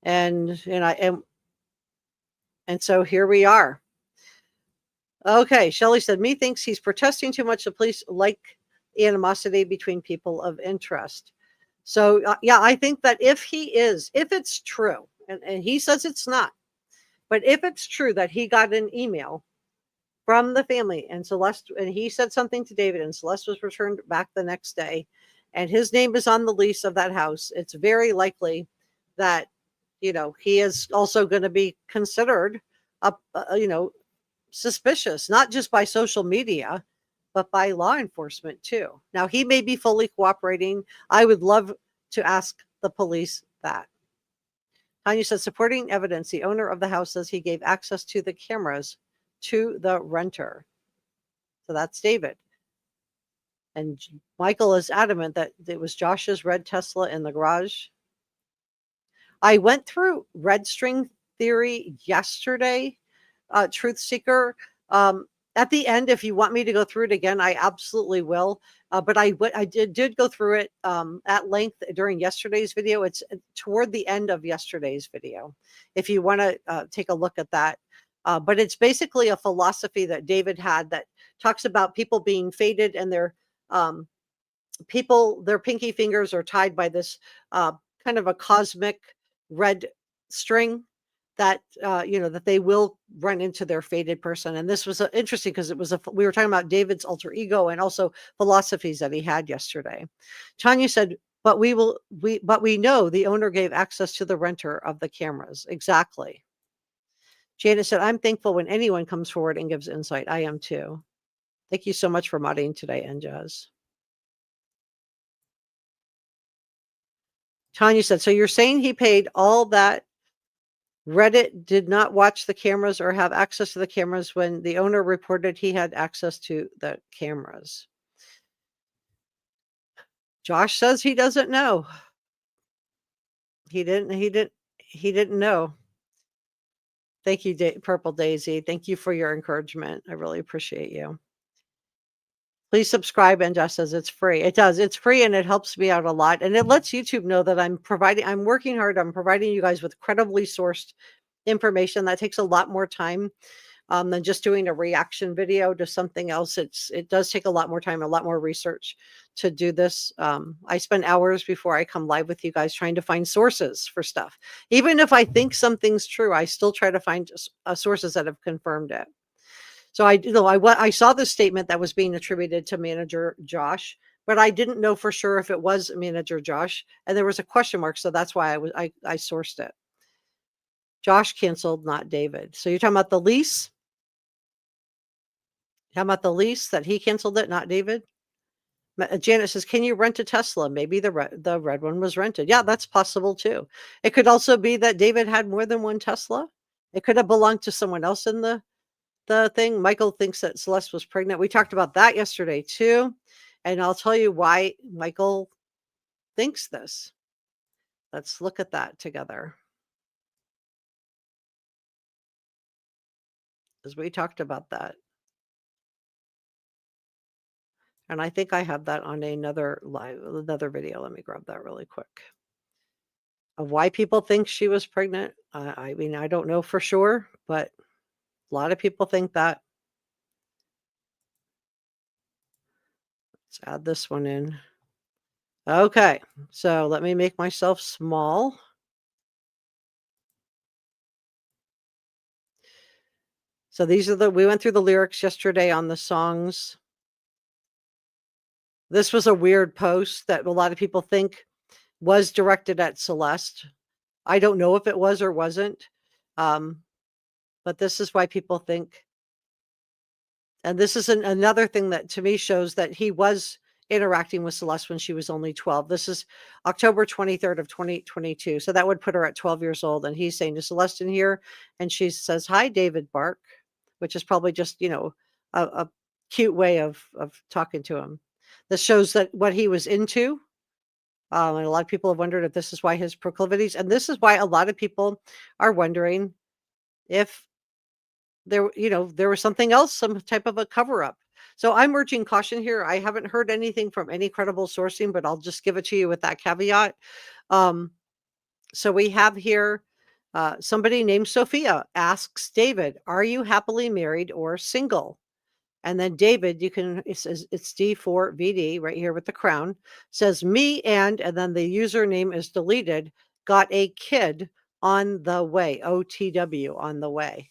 And so here we are. Okay, Shelley said, me thinks he's protesting too much. The police like animosity between people of interest. So yeah, I think that if it's true, and he says it's not, but if it's true that he got an email from the family and Celeste, and he said something to David, and Celeste was returned back the next day, and his name is on the lease of that house, it's very likely that, he is also going to be considered, suspicious, not just by social media, but by law enforcement too. Now, he may be fully cooperating. I would love to ask the police that. Tanya said, supporting evidence, the owner of the house says he gave access to the cameras to the renter. So that's David. And Michael is adamant that it was Josh's red Tesla in the garage. I went through red string theory yesterday, Truth Seeker. At the end, if you want me to go through it again, I absolutely will. But I did go through it at length during yesterday's video. It's toward the end of yesterday's video, if you want to take a look at that. But it's basically a philosophy that David had that talks about people being fated, and their pinky fingers are tied by this kind of a cosmic red string that that they will run into their fated person. And this was interesting because we were talking about David's alter ego and also philosophies that he had yesterday. Tanya said, but we know the owner gave access to the renter of the cameras. Exactly. Janet said, I'm thankful when anyone comes forward and gives insight. I am too. Thank you so much for modding today, Njaz. Tanya said, so you're saying he paid all that Reddit did not watch the cameras or have access to the cameras when the owner reported he had access to the cameras? Josh says he doesn't know. He didn't know. Thank you, Purple Daisy. Thank you for your encouragement. I really appreciate you. Please subscribe. And Josh says it's free. It does. It's free, and it helps me out a lot. And it lets YouTube know that I'm working hard. I'm providing you guys with credibly sourced information. That takes a lot more time. than just doing a reaction video to something else. It does take a lot more time, a lot more research to do this. I spend hours before I come live with you guys trying to find sources for stuff. Even if I think something's true, I still try to find sources that have confirmed it. So I saw this statement that was being attributed to manager Josh, but I didn't know for sure if it was manager Josh, and there was a question mark, so that's why I sourced it. Josh canceled, not David. So you're talking about the lease? How about the lease that he canceled it, not David? Janet says, "Can you rent a Tesla? Maybe the red one was rented." Yeah, that's possible too. It could also be that David had more than one Tesla. It could have belonged to someone else in the thing. Michael thinks that Celeste was pregnant. We talked about that yesterday too, and I'll tell you why Michael thinks this. Let's look at that together, as we talked about that. And I think I have that on another video. Let me grab that really quick. Of why people think she was pregnant. I mean, I don't know for sure, but a lot of people think that. Let's add this one in. Okay, so let me make myself small. So these are we went through the lyrics yesterday on the songs. This was a weird post that a lot of people think was directed at Celeste. I don't know if it was or wasn't. But this is why people think. And this is another thing that to me shows that he was interacting with Celeste when she was only 12. This is October 23rd of 2022. So that would put her at 12 years old. And he's saying to Celeste in here, and she says, "Hi, David Burke," which is probably just, a cute way of talking to him. This shows that what he was into. And a lot of people have wondered if this is why his proclivities, and this is why a lot of people are wondering if there was something else, some type of a cover up. So I'm urging caution here. I haven't heard anything from any credible sourcing, but I'll just give it to you with that caveat. So we have here somebody named Sophia asks David, "Are you happily married or single?" And then David, it says it's D4VD right here with the crown, says me and then the username is deleted, got a kid on the way, OTW, on the way.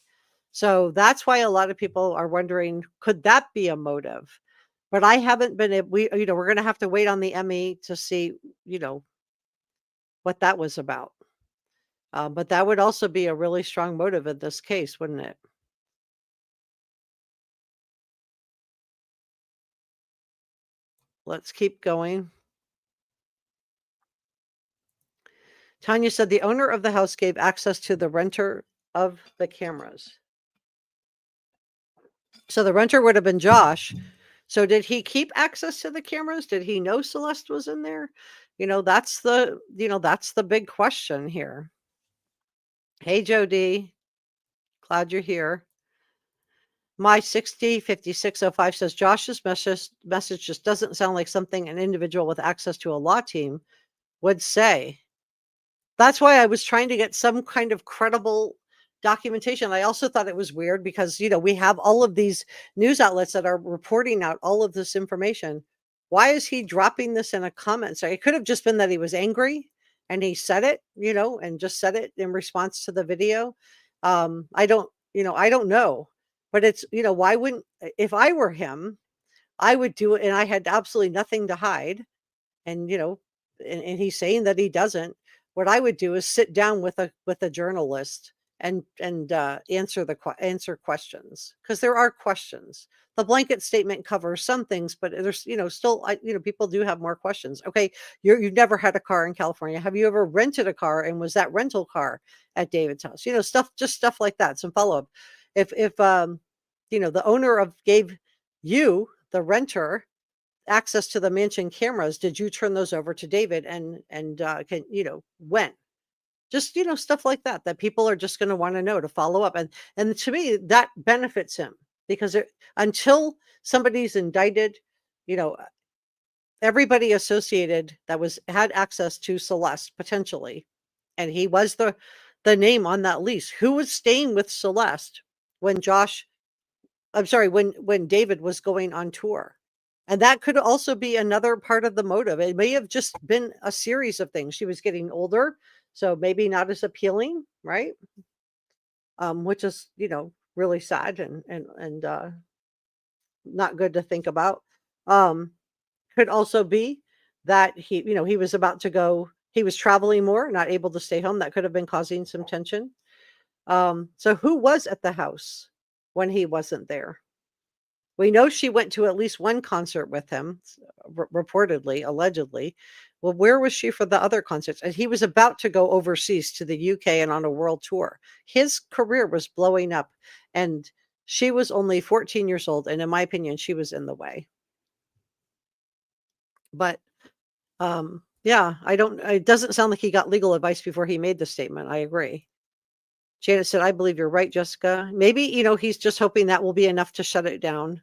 So that's why a lot of people are wondering, could that be a motive? But I haven't been, we're going to have to wait on the ME to see, what that was about. But that would also be a really strong motive in this case, wouldn't it? Let's keep going. Tanya said the owner of the house gave access to the renter of the cameras. So the renter would have been Josh. So did he keep access to the cameras? Did he know Celeste was in there? That's the big question here. Hey, Jody. Glad you're here. My 605605 says Josh's message just doesn't sound like something an individual with access to a law team would say. That's why I was trying to get some kind of credible documentation. I also thought it was weird because, we have all of these news outlets that are reporting out all of this information. Why is he dropping this in a comment? So it could have just been that he was angry and he said it, and just said it in response to the video. I don't know, but it's, why wouldn't, if I were him, I would do it. And I had absolutely nothing to hide. And, and he's saying that he doesn't. What I would do is sit down with a journalist and answer questions, because there are questions. The blanket statement covers some things, but there's still people do have more questions. Okay, you've never had a car in California. Have you ever rented a car, and was that rental car at David's house? Stuff like that. Some follow up. If the owner gave you, the renter, access to the mansion cameras, did you turn those over to David, and when? Just stuff like that people are just going to want to know, to follow up. And to me, that benefits him, because until somebody's indicted, everybody associated that had access to Celeste potentially, and he was the name on that lease, who was staying with Celeste when Josh I'm sorry, when David was going on tour. And that could also be another part of the motive. It may have just been a series of things. She was getting older, so maybe not as appealing, right? Which is, really sad and not good to think about. Um, could also be that he was about to go, he was traveling more, not able to stay home. That could have been causing some tension. So who was at the house when he wasn't there? We know she went to at least one concert with him, reportedly, allegedly. Well, where was she for the other concerts? And he was about to go overseas to the UK and on a world tour. His career was blowing up, and she was only 14 years old. And in my opinion, she was in the way. But yeah, it doesn't sound like he got legal advice before he made the statement. I agree. Janet said, I believe you're right, Jessica. Maybe, he's just hoping that will be enough to shut it down,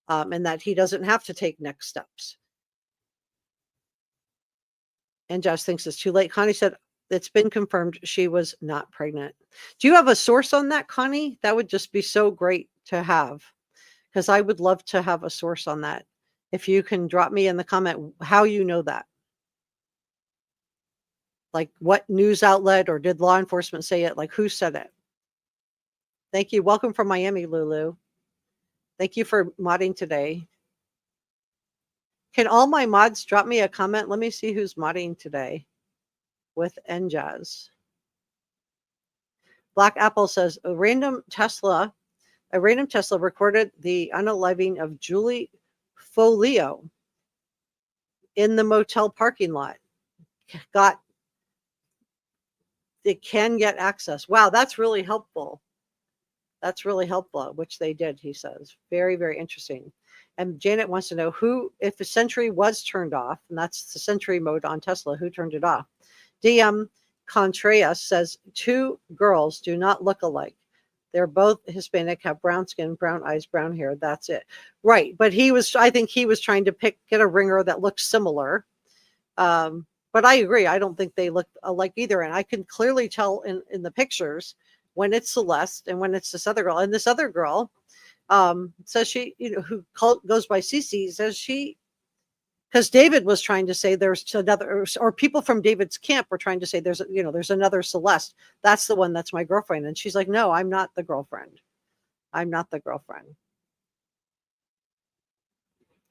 and that he doesn't have to take next steps. And Josh thinks it's too late. Connie said, it's been confirmed she was not pregnant. Do you have a source on that, Connie? That would just be so great to have, because I would love to have a source on that. If you can drop me in the comment how you know that. Like what news outlet, or did law enforcement say it? Like who said it? Thank you. Welcome from Miami, Lulu. Thank you for modding today. Can all my mods drop me a comment? Let me see who's modding today with NJAZ. Black Apple says a random Tesla recorded the unaliving of Julie Folio in the motel parking lot. It can get access. Wow, that's really helpful. That's really helpful, which they did, he says. Very, very interesting. And Janet wants to know if the Sentry was turned off, and that's the Sentry mode on Tesla, who turned it off? DM Contreras says 2 girls do not look alike. They're both Hispanic, have brown skin, brown eyes, brown hair. That's it. Right. But I think he was trying to get a ringer that looks similar. But I agree. I don't think they look alike either. And I can clearly tell in the pictures when it's Celeste and when it's this other girl. And this other girl says she, who goes by Cece, says because David was trying to say there's another, or people from David's camp were trying to say there's another Celeste. That's the one that's my girlfriend. And she's like, no, I'm not the girlfriend. I'm not the girlfriend.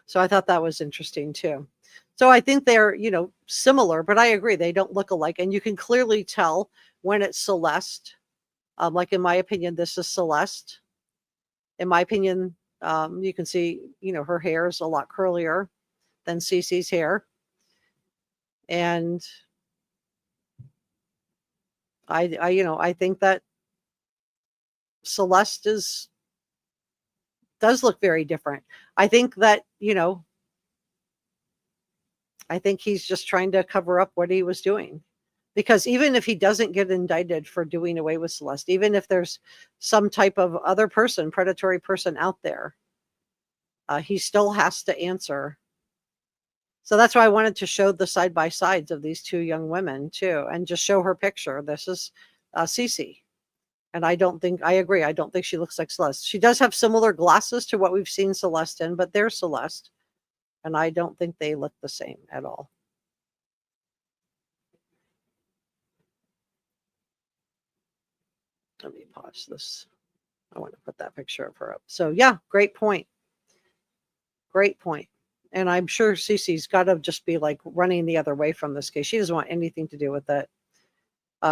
So I thought that was interesting too. So I think they're, similar, but I agree. They don't look alike. And you can clearly tell when it's Celeste. Like in my opinion, this is Celeste. In my opinion, you can see, her hair is a lot curlier than Cece's hair. And I think that Celeste does look very different. I think that, I think he's just trying to cover up what he was doing. Because even if he doesn't get indicted for doing away with Celeste, even if there's some type of other predatory person out there, he still has to answer. So that's why I wanted to show the side-by-sides of these 2 young women too, and just show her picture. This is Cece. And I agree. I don't think she looks like Celeste. She does have similar glasses to what we've seen Celeste in, but they're Celeste. And I don't think they look the same at all. Let me pause this. I want to put that picture of her up. So yeah, great point. Great point. And I'm sure Cece's got to just be like running the other way from this case. She doesn't want anything to do with it.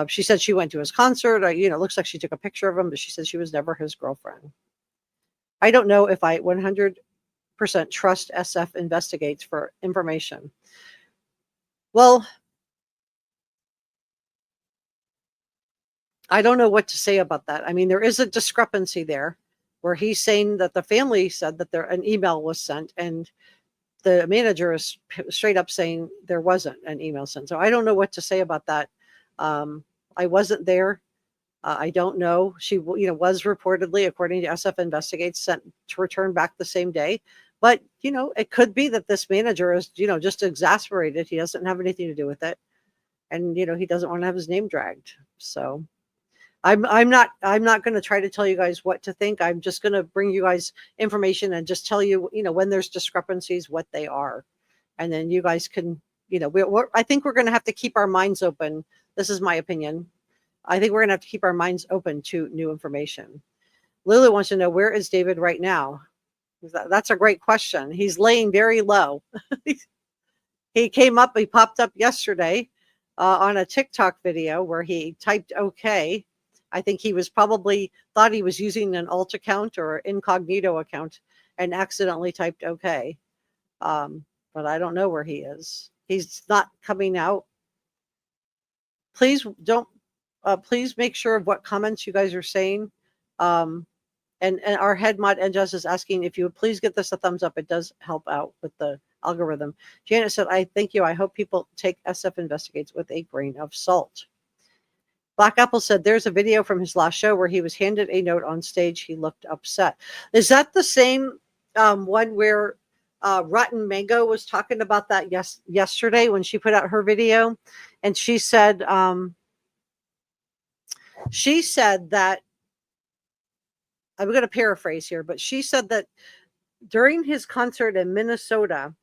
She said she went to his concert. It looks like she took a picture of him, but she said she was never his girlfriend. I don't know if I 100% trust SF Investigates for information. Well, I don't know what to say about that. I mean, there is a discrepancy there where he's saying that the family said that an email was sent, and the manager is straight up saying there wasn't an email sent. So I don't know what to say about that. I wasn't there. I don't know. She, was reportedly, according to SF Investigates, sent to return back the same day. But, it could be that this manager is, just exasperated. He doesn't have anything to do with it. And, he doesn't want to have his name dragged. So I'm not going to try to tell you guys what to think. I'm just going to bring you guys information and just tell you, when there's discrepancies, what they are. And then you guys can, I think we're going to have to keep our minds open. This is my opinion. I think we're going to have to keep our minds open to new information. Lulu wants to know, where is David right now? That's a great question. He's laying very low. He popped up yesterday on a TikTok video where he typed okay. I think he was probably thought he was using an alt account or incognito account and accidentally typed okay. But I don't know where he is. He's not coming out. Please please make sure of what comments you guys are saying. And our head mod NJust is asking if you would please get this a thumbs up. It does help out with the algorithm. Janet said, I thank you. I hope people take SF Investigates with a grain of salt. Black Apple said, there's a video from his last show where he was handed a note on stage. He looked upset. Is that the same one where Rotten Mango was talking about that yesterday when she put out her video? And she said that, I'm going to paraphrase here, but she said that during his concert in Minnesota,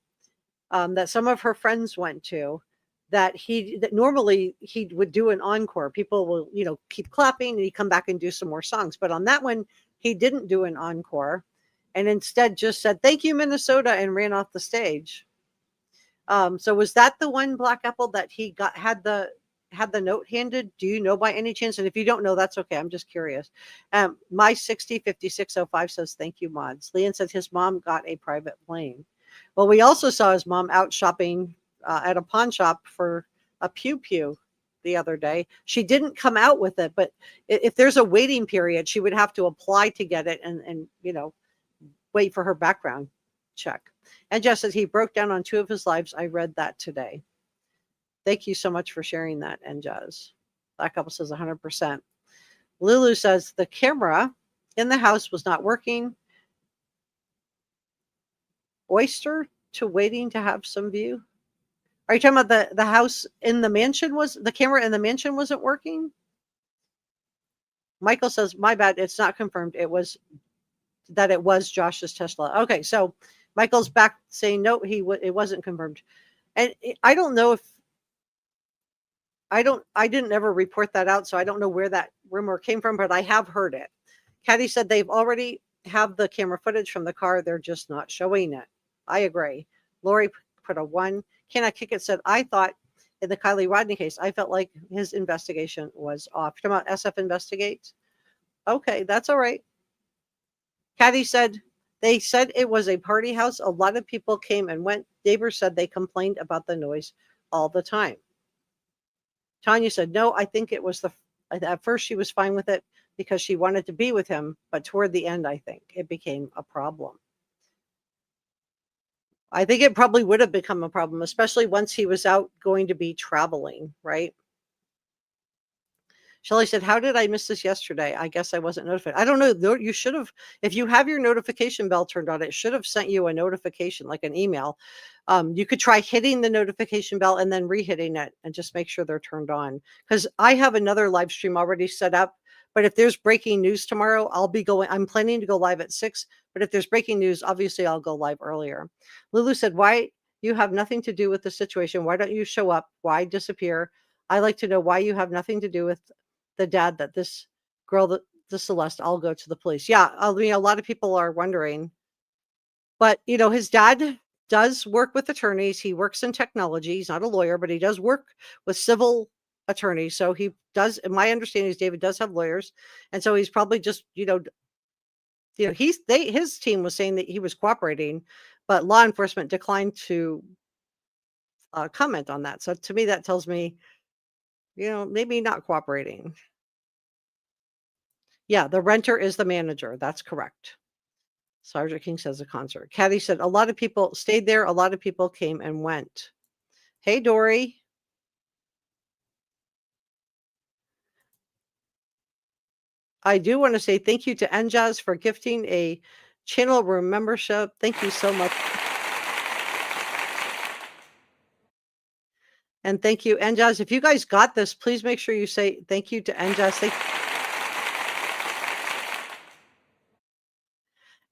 that some of her friends went to, that normally he would do an encore. People will, keep clapping and he'd come back and do some more songs. But on that one, he didn't do an encore and instead just said, thank you, Minnesota, and ran off the stage. So was that the one, Black Apple, that he had the note handed? Do you know by any chance? And if you don't know, that's okay. I'm just curious. My 605605 says, thank you, mods. Leon said his mom got a private plane. Well, we also saw his mom out shopping at a pawn shop for a pew pew the other day. She didn't come out with it, but if there's a waiting period, she would have to apply to get it and wait for her background check. And just as he broke down on 2 of his lives, I read that today. Thank you so much for sharing that, Njaz. Black Couple says 100%. Lulu says the camera in the house was not working. Oyster to waiting to have some view. Are you talking about the house in the mansion? The camera in the mansion wasn't working? Michael says, my bad, it's not confirmed. It was Josh's Tesla. Okay, so Michael's back saying no, it wasn't confirmed. And I don't know if I didn't ever report that out, so I don't know where that rumor came from, but I have heard it. Caddy said they've already have the camera footage from the car. They're just not showing it. I agree. Lori put a 1. Can I kick it? Said, I thought in the Kylie Rodney case, I felt like his investigation was off. You're talking about SF Investigates? Okay, that's all right. Caddy said, they said it was a party house. A lot of people came and went. Neighbors said they complained about the noise all the time. Tanya said, no, I think it was at first she was fine with it because she wanted to be with him. But toward the end, I think it became a problem. I think it probably would have become a problem, especially once he was out going to be traveling, right? Shelley said, how did I miss this yesterday? I guess I wasn't notified. I don't know. You should have, if you have your notification bell turned on, it should have sent you a notification, like an email. You could try hitting the notification bell and then re-hitting it and just make sure they're turned on. Because I have another live stream already set up. But if there's breaking news tomorrow, I'm planning to go live at 6. But if there's breaking news, obviously I'll go live earlier. Lulu said, why you have nothing to do with the situation? Why don't you show up? Why disappear? I like to know why you have nothing to do with the dad that this girl, the Celeste, I'll go to the police. Yeah, I mean, a lot of people are wondering. But, his dad does work with attorneys. He works in technology. He's not a lawyer, but he does work with civil attorneys. So he does, my understanding is David does have lawyers. And so he's probably just, his team was saying that he was cooperating, but law enforcement declined to comment on that. So to me, that tells me, maybe not cooperating. Yeah, the renter is the manager. That's correct. Sergeant King says a concert. Caddy said a lot of people stayed there. A lot of people came and went. Hey, Dory. I do want to say thank you to Njaz for gifting a channel room membership. Thank you so much. And thank you, Njaz. If you guys got this, please make sure you say thank you to Njaz.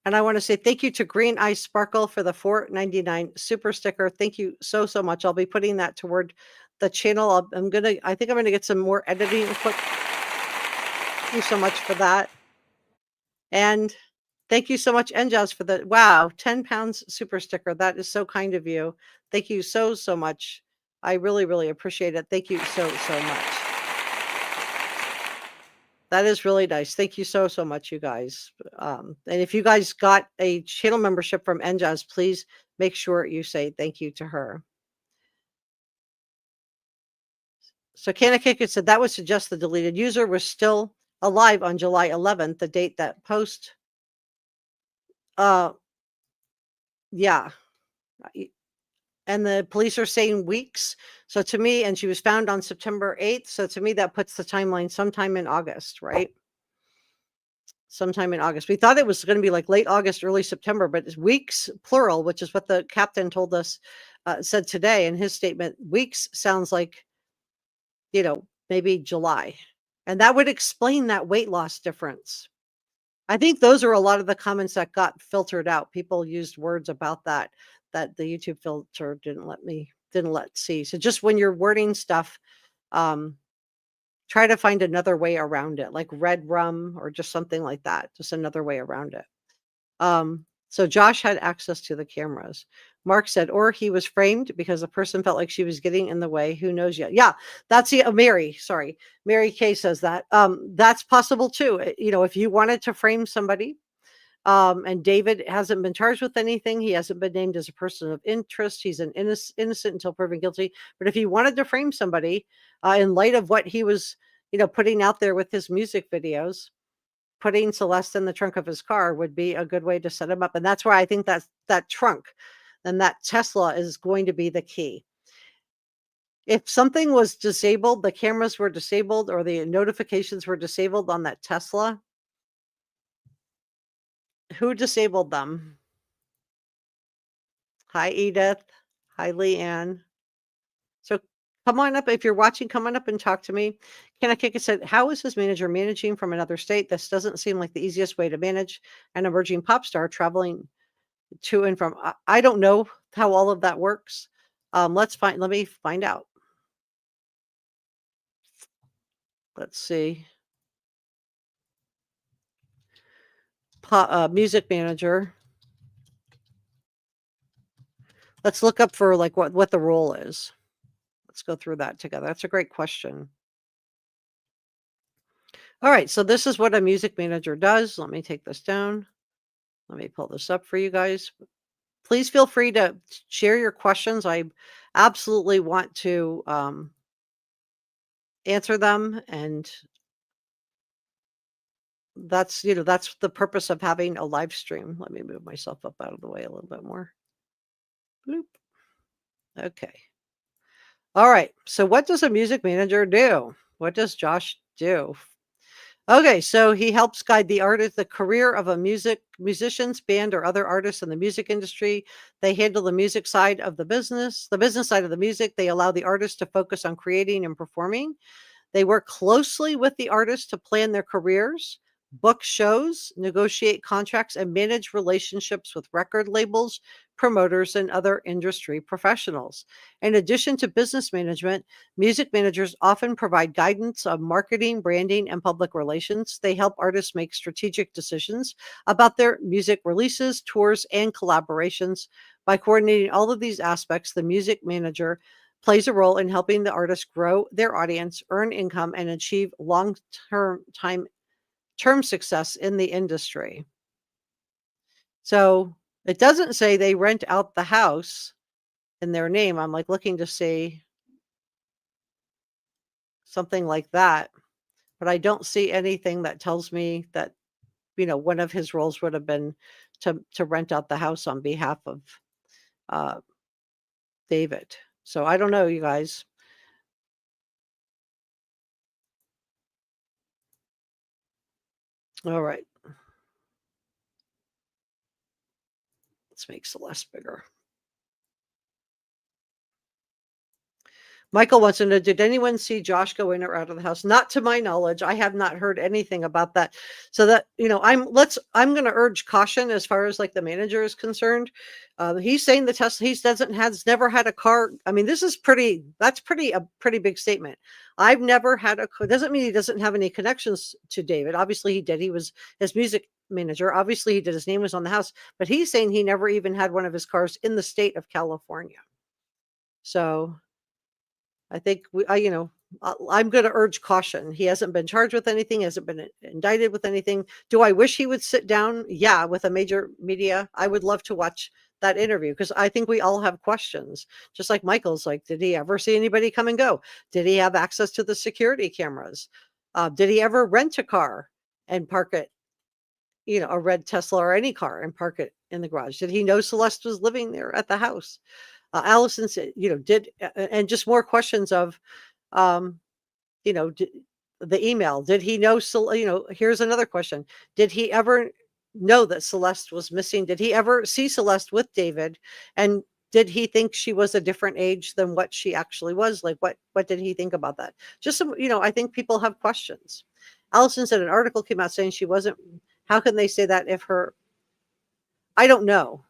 And I want to say thank you to Green Ice Sparkle for the $4.99 super sticker. Thank you so, so much. I'll be putting that toward the channel. I think I'm going to get some more editing equipment. Thank you so much for that. And thank you so much, Njaz, for the, wow, 10 pounds super sticker. That is so kind of you. Thank you so, so much. I really, really appreciate it. Thank you so, so much. That is really nice. Thank you so, so much, you guys. And if you guys got a channel membership from Njaz, please make sure you say thank you to her. So Kanakika said that would suggest the deleted user was still alive on July 11th, the date that post. Yeah. And the police are saying weeks. So to me, and she was found on September 8th. So to me, that puts the timeline sometime in August, right? Sometime in August. We thought it was going to be like late August, early September, but it's weeks, plural, which is what the captain told us, said today in his statement. Weeks sounds like, maybe July. And that would explain that weight loss difference. I think those are a lot of the comments that got filtered out. People used words about that the YouTube filter didn't let see. So just when you're wording stuff, try to find another way around it, like red rum or just something like that. Just another way around it. So Josh had access to the cameras. Mark said, or he was framed because the person felt like she was getting in the way. Who knows yet? Yeah, that's Mary. Sorry. Mary Kay says that. That's possible too. If you wanted to frame somebody, and David hasn't been charged with anything. He hasn't been named as a person of interest. He's an innocent until proven guilty. But if he wanted to frame somebody, in light of what he was, putting out there with his music videos, putting Celeste in the trunk of his car would be a good way to set him up. And that's why I think that trunk and that Tesla is going to be the key. If something was disabled, the cameras were disabled or the notifications were disabled on that Tesla, who disabled them? Hi, Edith. Hi, Leanne. So come on up. If you're watching, come on up and talk to me. Kanakika said, how is his manager managing from another state? This doesn't seem like the easiest way to manage an emerging pop star traveling to and from. I don't know how all of that works. Let me find out. Let's see. Music manager. Let's look up for like what the role is. Let's go through that together. That's a great question. All right, so this is what a music manager does. Let me take this down. Let me pull this up for you guys. Please feel free to share your questions. I absolutely want to answer them, and that's the purpose of having a live stream. Let me move myself up out of the way a little bit more. Bloop. Okay. All right. So what does a music manager do? What does Josh do? Okay, so he helps guide the career of a musician's band or other artists in the music industry. They handle the music side of the business side of the music. They allow the artist to focus on creating and performing. They work closely with the artists to plan their careers, book shows, negotiate contracts, and manage relationships with record labels, promoters, and other industry professionals. In addition to business management, music managers often provide guidance on marketing, branding, and public relations. They help artists make strategic decisions about their music releases, tours, and collaborations. By coordinating all of these aspects, the music manager plays a role in helping the artist grow their audience, earn income, and achieve long-term success in the industry. So it doesn't say they rent out the house in their name. I'm like looking to see something like that, but I don't see anything that tells me that, one of his roles would have been to rent out the house on behalf of David. So I don't know, you guys. All right. Let's make Celeste bigger. Michael wants to know, did anyone see Josh go in or out of the house? Not to my knowledge. I have not heard anything about that. So that, I'm going to urge caution as far as like the manager is concerned. He's saying the Tesla, has never had a car. I mean, that's a pretty big statement. I've never had doesn't mean he doesn't have any connections to David. Obviously he did. He was his music manager. Obviously he did. His name was on the house, but he's saying he never even had one of his cars in the state of California. So I think I'm going to urge caution. He hasn't been charged with anything, hasn't been indicted with anything. Do I wish he would sit down? Yeah, with a major media. I would love to watch that interview because I think we all have questions. Just like Michael's like, did he ever see anybody come and go? Did he have access to the security cameras? Did he ever rent a car and park it, a red Tesla or any car and park it in the garage? Did he know Celeste was living there at the house? Allison said, and just more questions of, the email. Did he know? Here's another question. Did he ever know that Celeste was missing? Did he ever see Celeste with David? And did he think she was a different age than what she actually was? Like, what did he think about that? Just some, I think people have questions. Allison said an article came out saying she wasn't. How can they say that I don't know.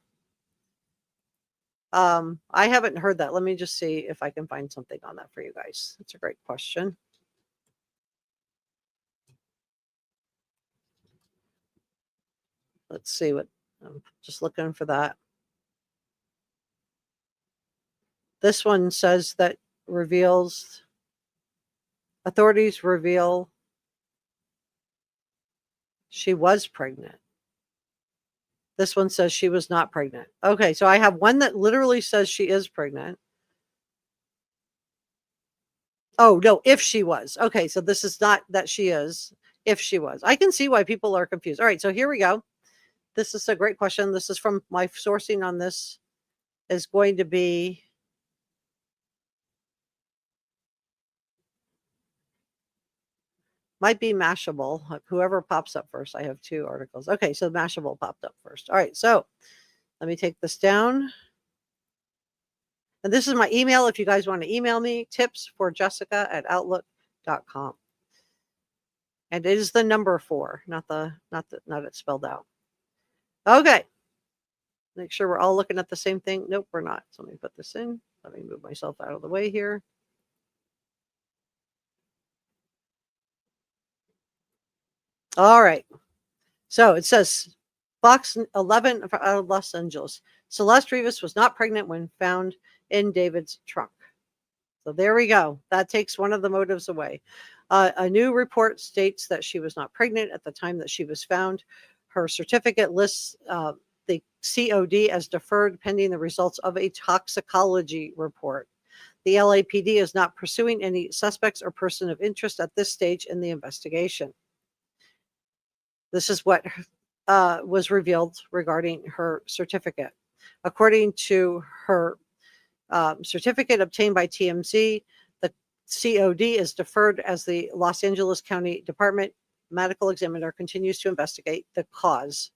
I haven't heard that. Let me just see if I can find something on that for you guys. That's a great question. Let's see what I'm just looking for that. This one says that authorities reveal she was pregnant. This one says she was not pregnant. Okay, so I have one that literally says she is pregnant. Oh, no, if she was. Okay, so this is not that she is, if she was. I can see why people are confused. All right, so here we go. This is a great question. This is from my sourcing on this is going to be might be Mashable. Whoever pops up first. I have two articles. Okay, so Mashable popped up first. All right, so let me take this down. And this is my email if you guys want to email me, tips4jessica@outlook.com. And it is the number 4, not it spelled out. Okay. Make sure we're all looking at the same thing. Nope, we're not. So let me put this in. Let me move myself out of the way here. All right. So it says Box 11 out of Los Angeles. Celeste Rivas was not pregnant when found in David's trunk. So there we go. That takes one of the motives away. A new report states that she was not pregnant at the time that she was found. Her certificate lists the COD as deferred pending the results of a toxicology report. The LAPD is not pursuing any suspects or person of interest at this stage in the investigation. This is what was revealed regarding her certificate. According to her certificate obtained by TMZ, the COD is deferred as the Los Angeles County Department medical examiner continues to investigate the cause.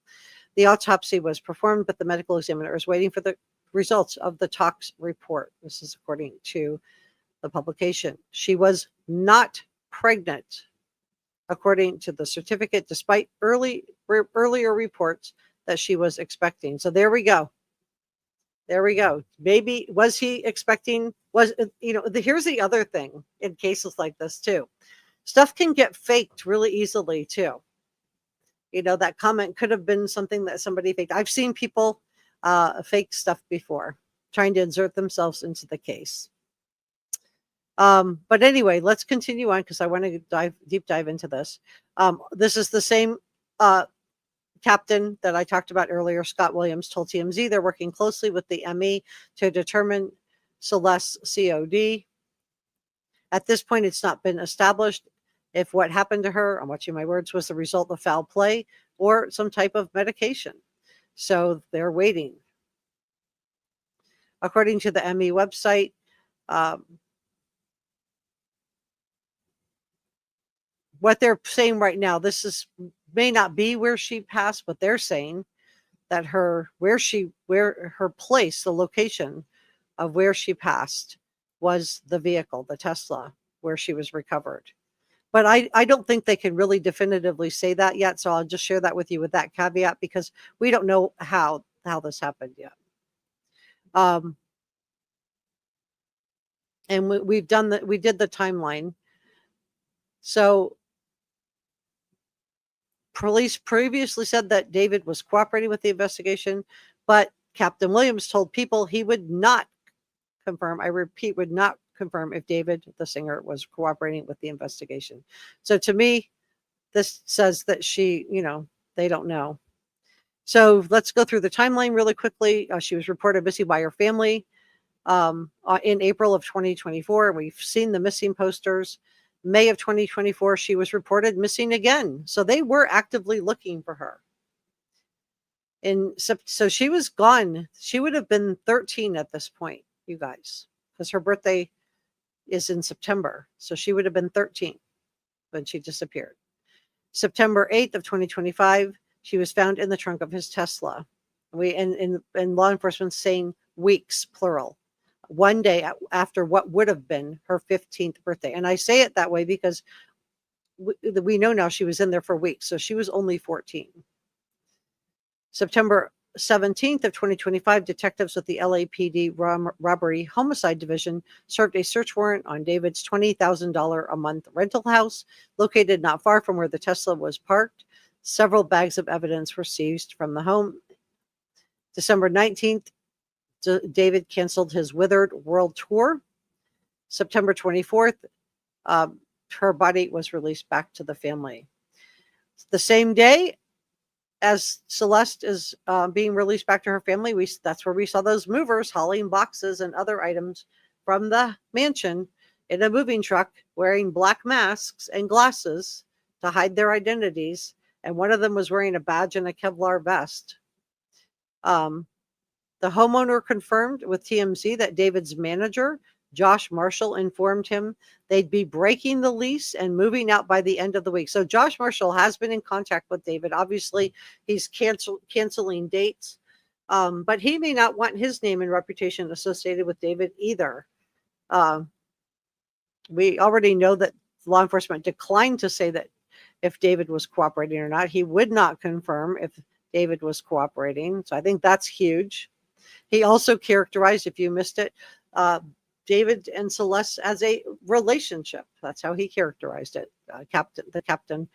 The autopsy was performed, but the medical examiner is waiting for the results of the tox report. This is according to the publication. She was not pregnant, according to the certificate, despite earlier reports that she was expecting. So there we go. There we go. Maybe was he expecting? Here's the other thing in cases like this too. Stuff can get faked really easily too. That comment could have been something that somebody faked. I've seen people fake stuff before, trying to insert themselves into the case. But anyway, let's continue on because I want to deep dive into this. This is the same captain that I talked about earlier, Scott Williams, told TMZ they're working closely with the ME to determine Celeste's COD. At this point, it's not been established if what happened to her, I'm watching my words, was the result of foul play or some type of medication. So they're waiting. According to the ME website, what they're saying right now, may not be where she passed, but they're saying that her place, the location of where she passed was the vehicle, the Tesla, where she was recovered. But I don't think they can really definitively say that yet. So I'll just share that with you with that caveat, because we don't know how this happened yet. And we did the timeline. So police previously said that David was cooperating with the investigation, but Captain Williams told people he would not confirm, I repeat, would not confirm if David, the singer, was cooperating with the investigation. So to me, this says that they don't know. So let's go through the timeline really quickly. She was reported missing by her family in April of 2024. We've seen the missing posters. May of 2024, she was reported missing again. So they were actively looking for her. And so she was gone. She would have been 13 at this point, you guys, because her birthday is in September. So she would have been 13 when she disappeared. September 8th of 2025, she was found in the trunk of his Tesla. And law enforcement saying weeks, plural, one day after what would have been her 15th birthday. And I say it that way because we know now she was in there for weeks. So she was only 14. September 17th of 2025, detectives with the LAPD Robbery Homicide Division served a search warrant on David's $20,000 a month rental house located not far from where the Tesla was parked. Several bags of evidence were seized from the home. December 19th, David canceled his Withered World Tour. September 24th, her body was released back to the family. The same day as Celeste is being released back to her family, that's where we saw those movers hauling boxes and other items from the mansion in a moving truck, wearing black masks and glasses to hide their identities. And one of them was wearing a badge and a Kevlar vest. The homeowner confirmed with TMZ that David's manager, Josh Marshall, informed him they'd be breaking the lease and moving out by the end of the week. So Josh Marshall has been in contact with David. Obviously, he's canceling dates, but he may not want his name and reputation associated with David either. We already know that law enforcement declined to say that if David was cooperating or not. He would not confirm if David was cooperating. So I think that's huge. He also characterized, if you missed it, David and Celeste as a relationship. That's how he characterized it. Captain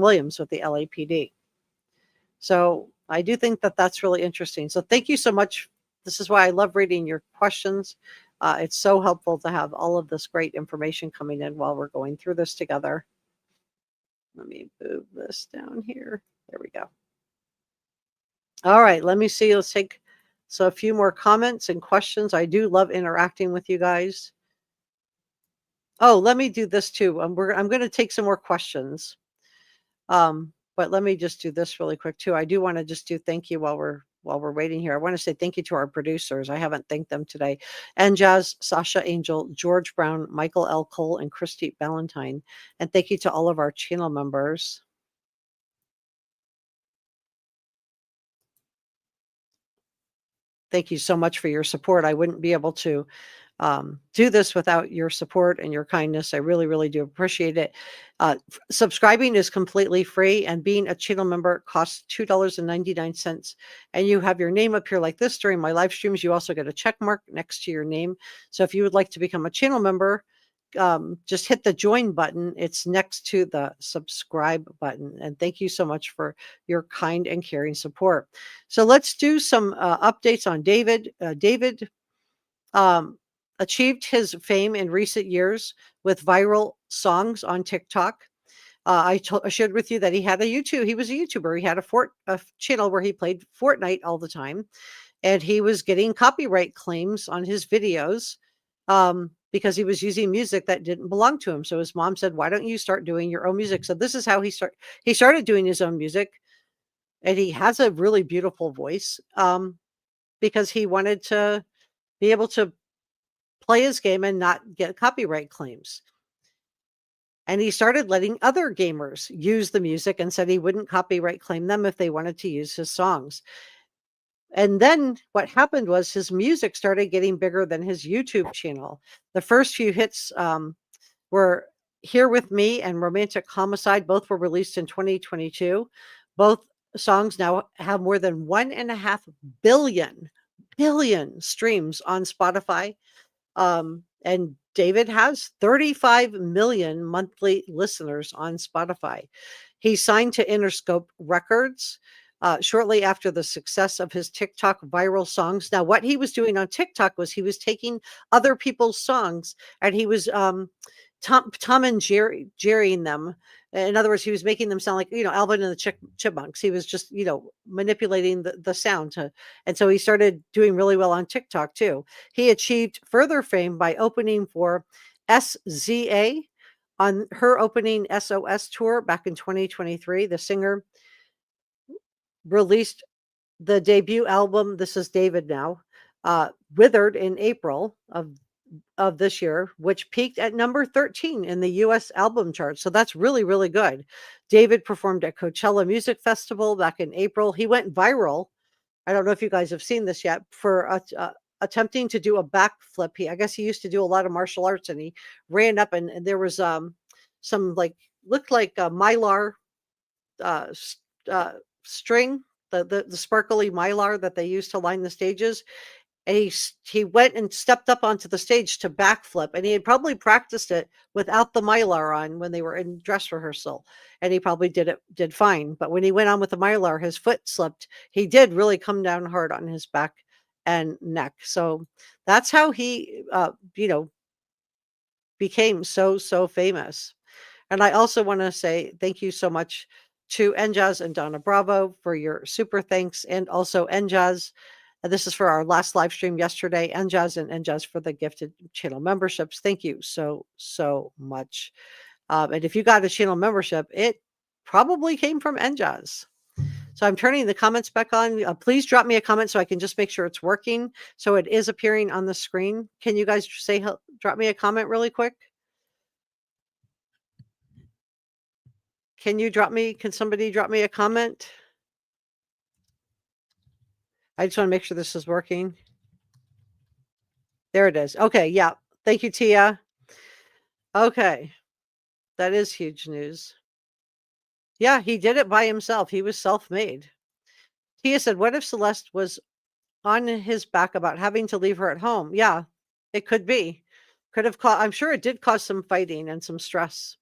Williams with the LAPD. So I do think that that's really interesting. So thank you so much. This is why I love reading your questions. It's so helpful to have all of this great information coming in while we're going through this together. Let me move this down here. There we go. All right, let me see. Let's take a few more comments and questions. I do love interacting with you guys. Oh, let me do this too. I'm going to take some more questions. But let me just do this really quick too. I do want to just do thank you while we're waiting here. I want to say thank you to our producers. I haven't thanked them today. And Jazz, Sasha Angel, George Brown, Michael L. Cole, and Christy Valentine. And thank you to all of our channel members. Thank you so much for your support. I wouldn't be able to do this without your support and your kindness. I really, really do appreciate it. Subscribing is completely free, and being a channel member costs $2.99. And you have your name up here like this during my live streams. You also get a check mark next to your name. So if you would like to become a channel member, just hit the join button. It's next to the subscribe button. And thank you so much for your kind and caring support. So let's do some updates on David. David achieved his fame in recent years with viral songs on TikTok. I shared with you that he had a YouTube. He was a YouTuber. He had a channel where he played Fortnite all the time, and he was getting copyright claims on his videos because he was using music that didn't belong to him. So his mom said, "Why don't you start doing your own music?" So this is how he started doing his own music, and he has a really beautiful voice because he wanted to be able to play his game and not get copyright claims. And he started letting other gamers use the music and said he wouldn't copyright claim them if they wanted to use his songs. And then what happened was his music started getting bigger than his YouTube channel. The first few hits were Here With Me and Romantic Homicide. Both were released in 2022. Both songs now have more than 1.5 billion streams on Spotify. And David has 35 million monthly listeners on Spotify. He signed to Interscope Records shortly after the success of his TikTok viral songs. Now, what he was doing on TikTok was he was taking other people's songs and he was Tom and Jerrying them. In other words, he was making them sound like, Alvin and the Chipmunks. He was just, manipulating the sound. And so he started doing really well on TikTok too. He achieved further fame by opening for SZA on her opening SOS tour back in 2023. The singer released the debut album, This Is David Now, Withered, in April of this year, which peaked at number 13 in the US album chart. So that's really, really good. David performed at Coachella Music Festival back in April. He went viral. I don't know if you guys have seen this yet, for attempting to do a backflip. I guess he used to do a lot of martial arts, and he ran up and there was some looked like a mylar string, the sparkly mylar that they use to line the stages. And he went and stepped up onto the stage to backflip, and he had probably practiced it without the mylar on when they were in dress rehearsal, and he probably did fine. But when he went on with the mylar, his foot slipped. He did really come down hard on his back and neck. So that's how he became so famous. And I also want to say thank you so much to Njaz and Donna Bravo for your super thanks, and also Njaz. This is for our last live stream yesterday. Njaz and Njaz for the gifted channel memberships. Thank you so much. And if you got a channel membership, it probably came from Njaz. So I'm turning the comments back on. Please drop me a comment so I can just make sure it's working. So it is appearing on the screen. Can you guys drop me a comment really quick? Can somebody drop me a comment? I just want to make sure this is working. There it is. Okay, yeah. Thank you, Tia. Okay. That is huge news. Yeah, he did it by himself. He was self-made. Tia said, what if Celeste was on his back about having to leave her at home? Yeah, it could be. Could have I'm sure it did cause some fighting and some stress.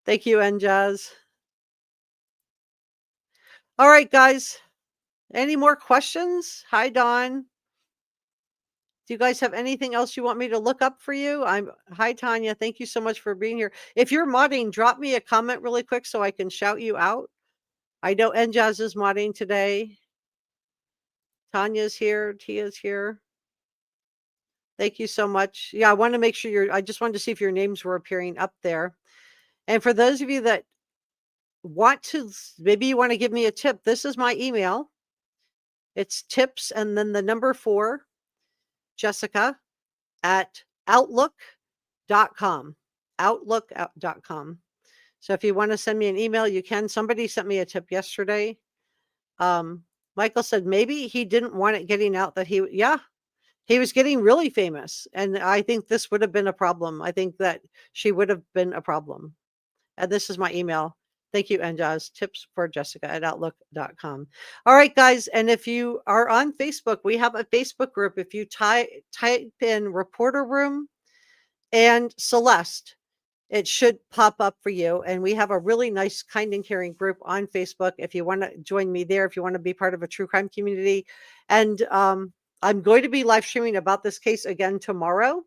Thank you, Njaz. All right, guys. Any more questions? Hi, Dawn. Do you guys have anything else you want me to look up for you? Hi, Tanya. Thank you so much for being here. If you're modding, drop me a comment really quick so I can shout you out. I know Njaz is modding today. Tanya's here. Tia's here. Thank you so much. Yeah, I want to make sure I just wanted to see if your names were appearing up there. And for those of you that want to, maybe you want to give me a tip, this is my email. It's tips and then the number 4, Jessica at outlook.com. Outlook.com. So if you want to send me an email, you can. Somebody sent me a tip yesterday. Michael said maybe he didn't want it getting out that he was getting really famous. And I think this would have been a problem. I think that she would have been a problem. And this is my email. Thank you, Njaz. Tips for Jessica at outlook.com. All right, guys. And if you are on Facebook, we have a Facebook group. If you type in Reporter Room and Celeste, it should pop up for you. And we have a really nice, kind and caring group on Facebook. If you want to join me there, if you want to be part of a true crime community. And I'm going to be live streaming about this case again tomorrow.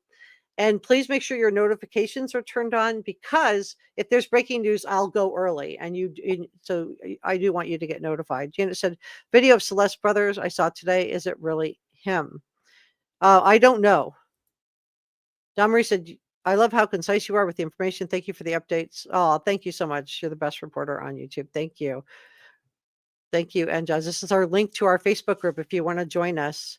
And please make sure your notifications are turned on, because if there's breaking news, I'll go early. So I do want you to get notified. Janet said, video of Celeste brothers I saw today. Is it really him? I don't know. Don Marie said, I love how concise you are with the information. Thank you for the updates. Oh, thank you so much. You're the best reporter on YouTube. Thank you. Thank you, Njaz. This is our link to our Facebook group if you want to join us.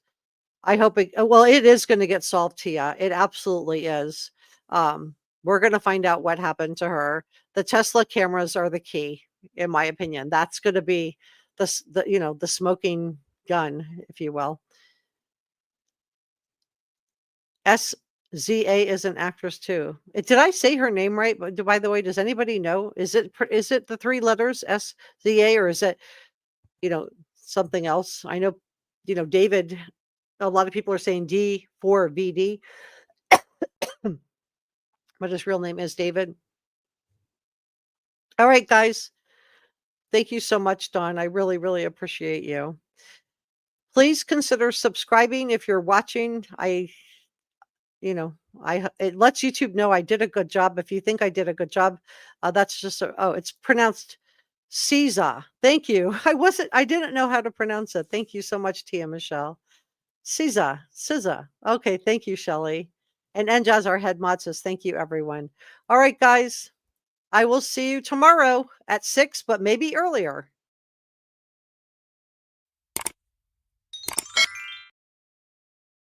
I hope it is going to get solved, Tia. It absolutely is. We're going to find out what happened to her. The Tesla cameras are the key, in my opinion. That's going to be the smoking gun, if you will. SZA is an actress too. Did I say her name right? By the way, does anybody know? Is it the 3 letters SZA, or is it, something else? I know, David, a lot of people are saying D4VD, but his real name is David. All right, guys. Thank you so much, Dawn. I really, really appreciate you. Please consider subscribing if you're watching. It lets YouTube know I did a good job. If you think I did a good job, that's just it's pronounced Caesar. Thank you. I didn't know how to pronounce it. Thank you so much, Tia Michelle. Caesar. Okay, thank you, Shelley. And Enjaz, our head mod, says thank you, everyone. All right, guys. I will see you tomorrow at 6, but maybe earlier.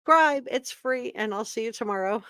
Subscribe. It's free, and I'll see you tomorrow.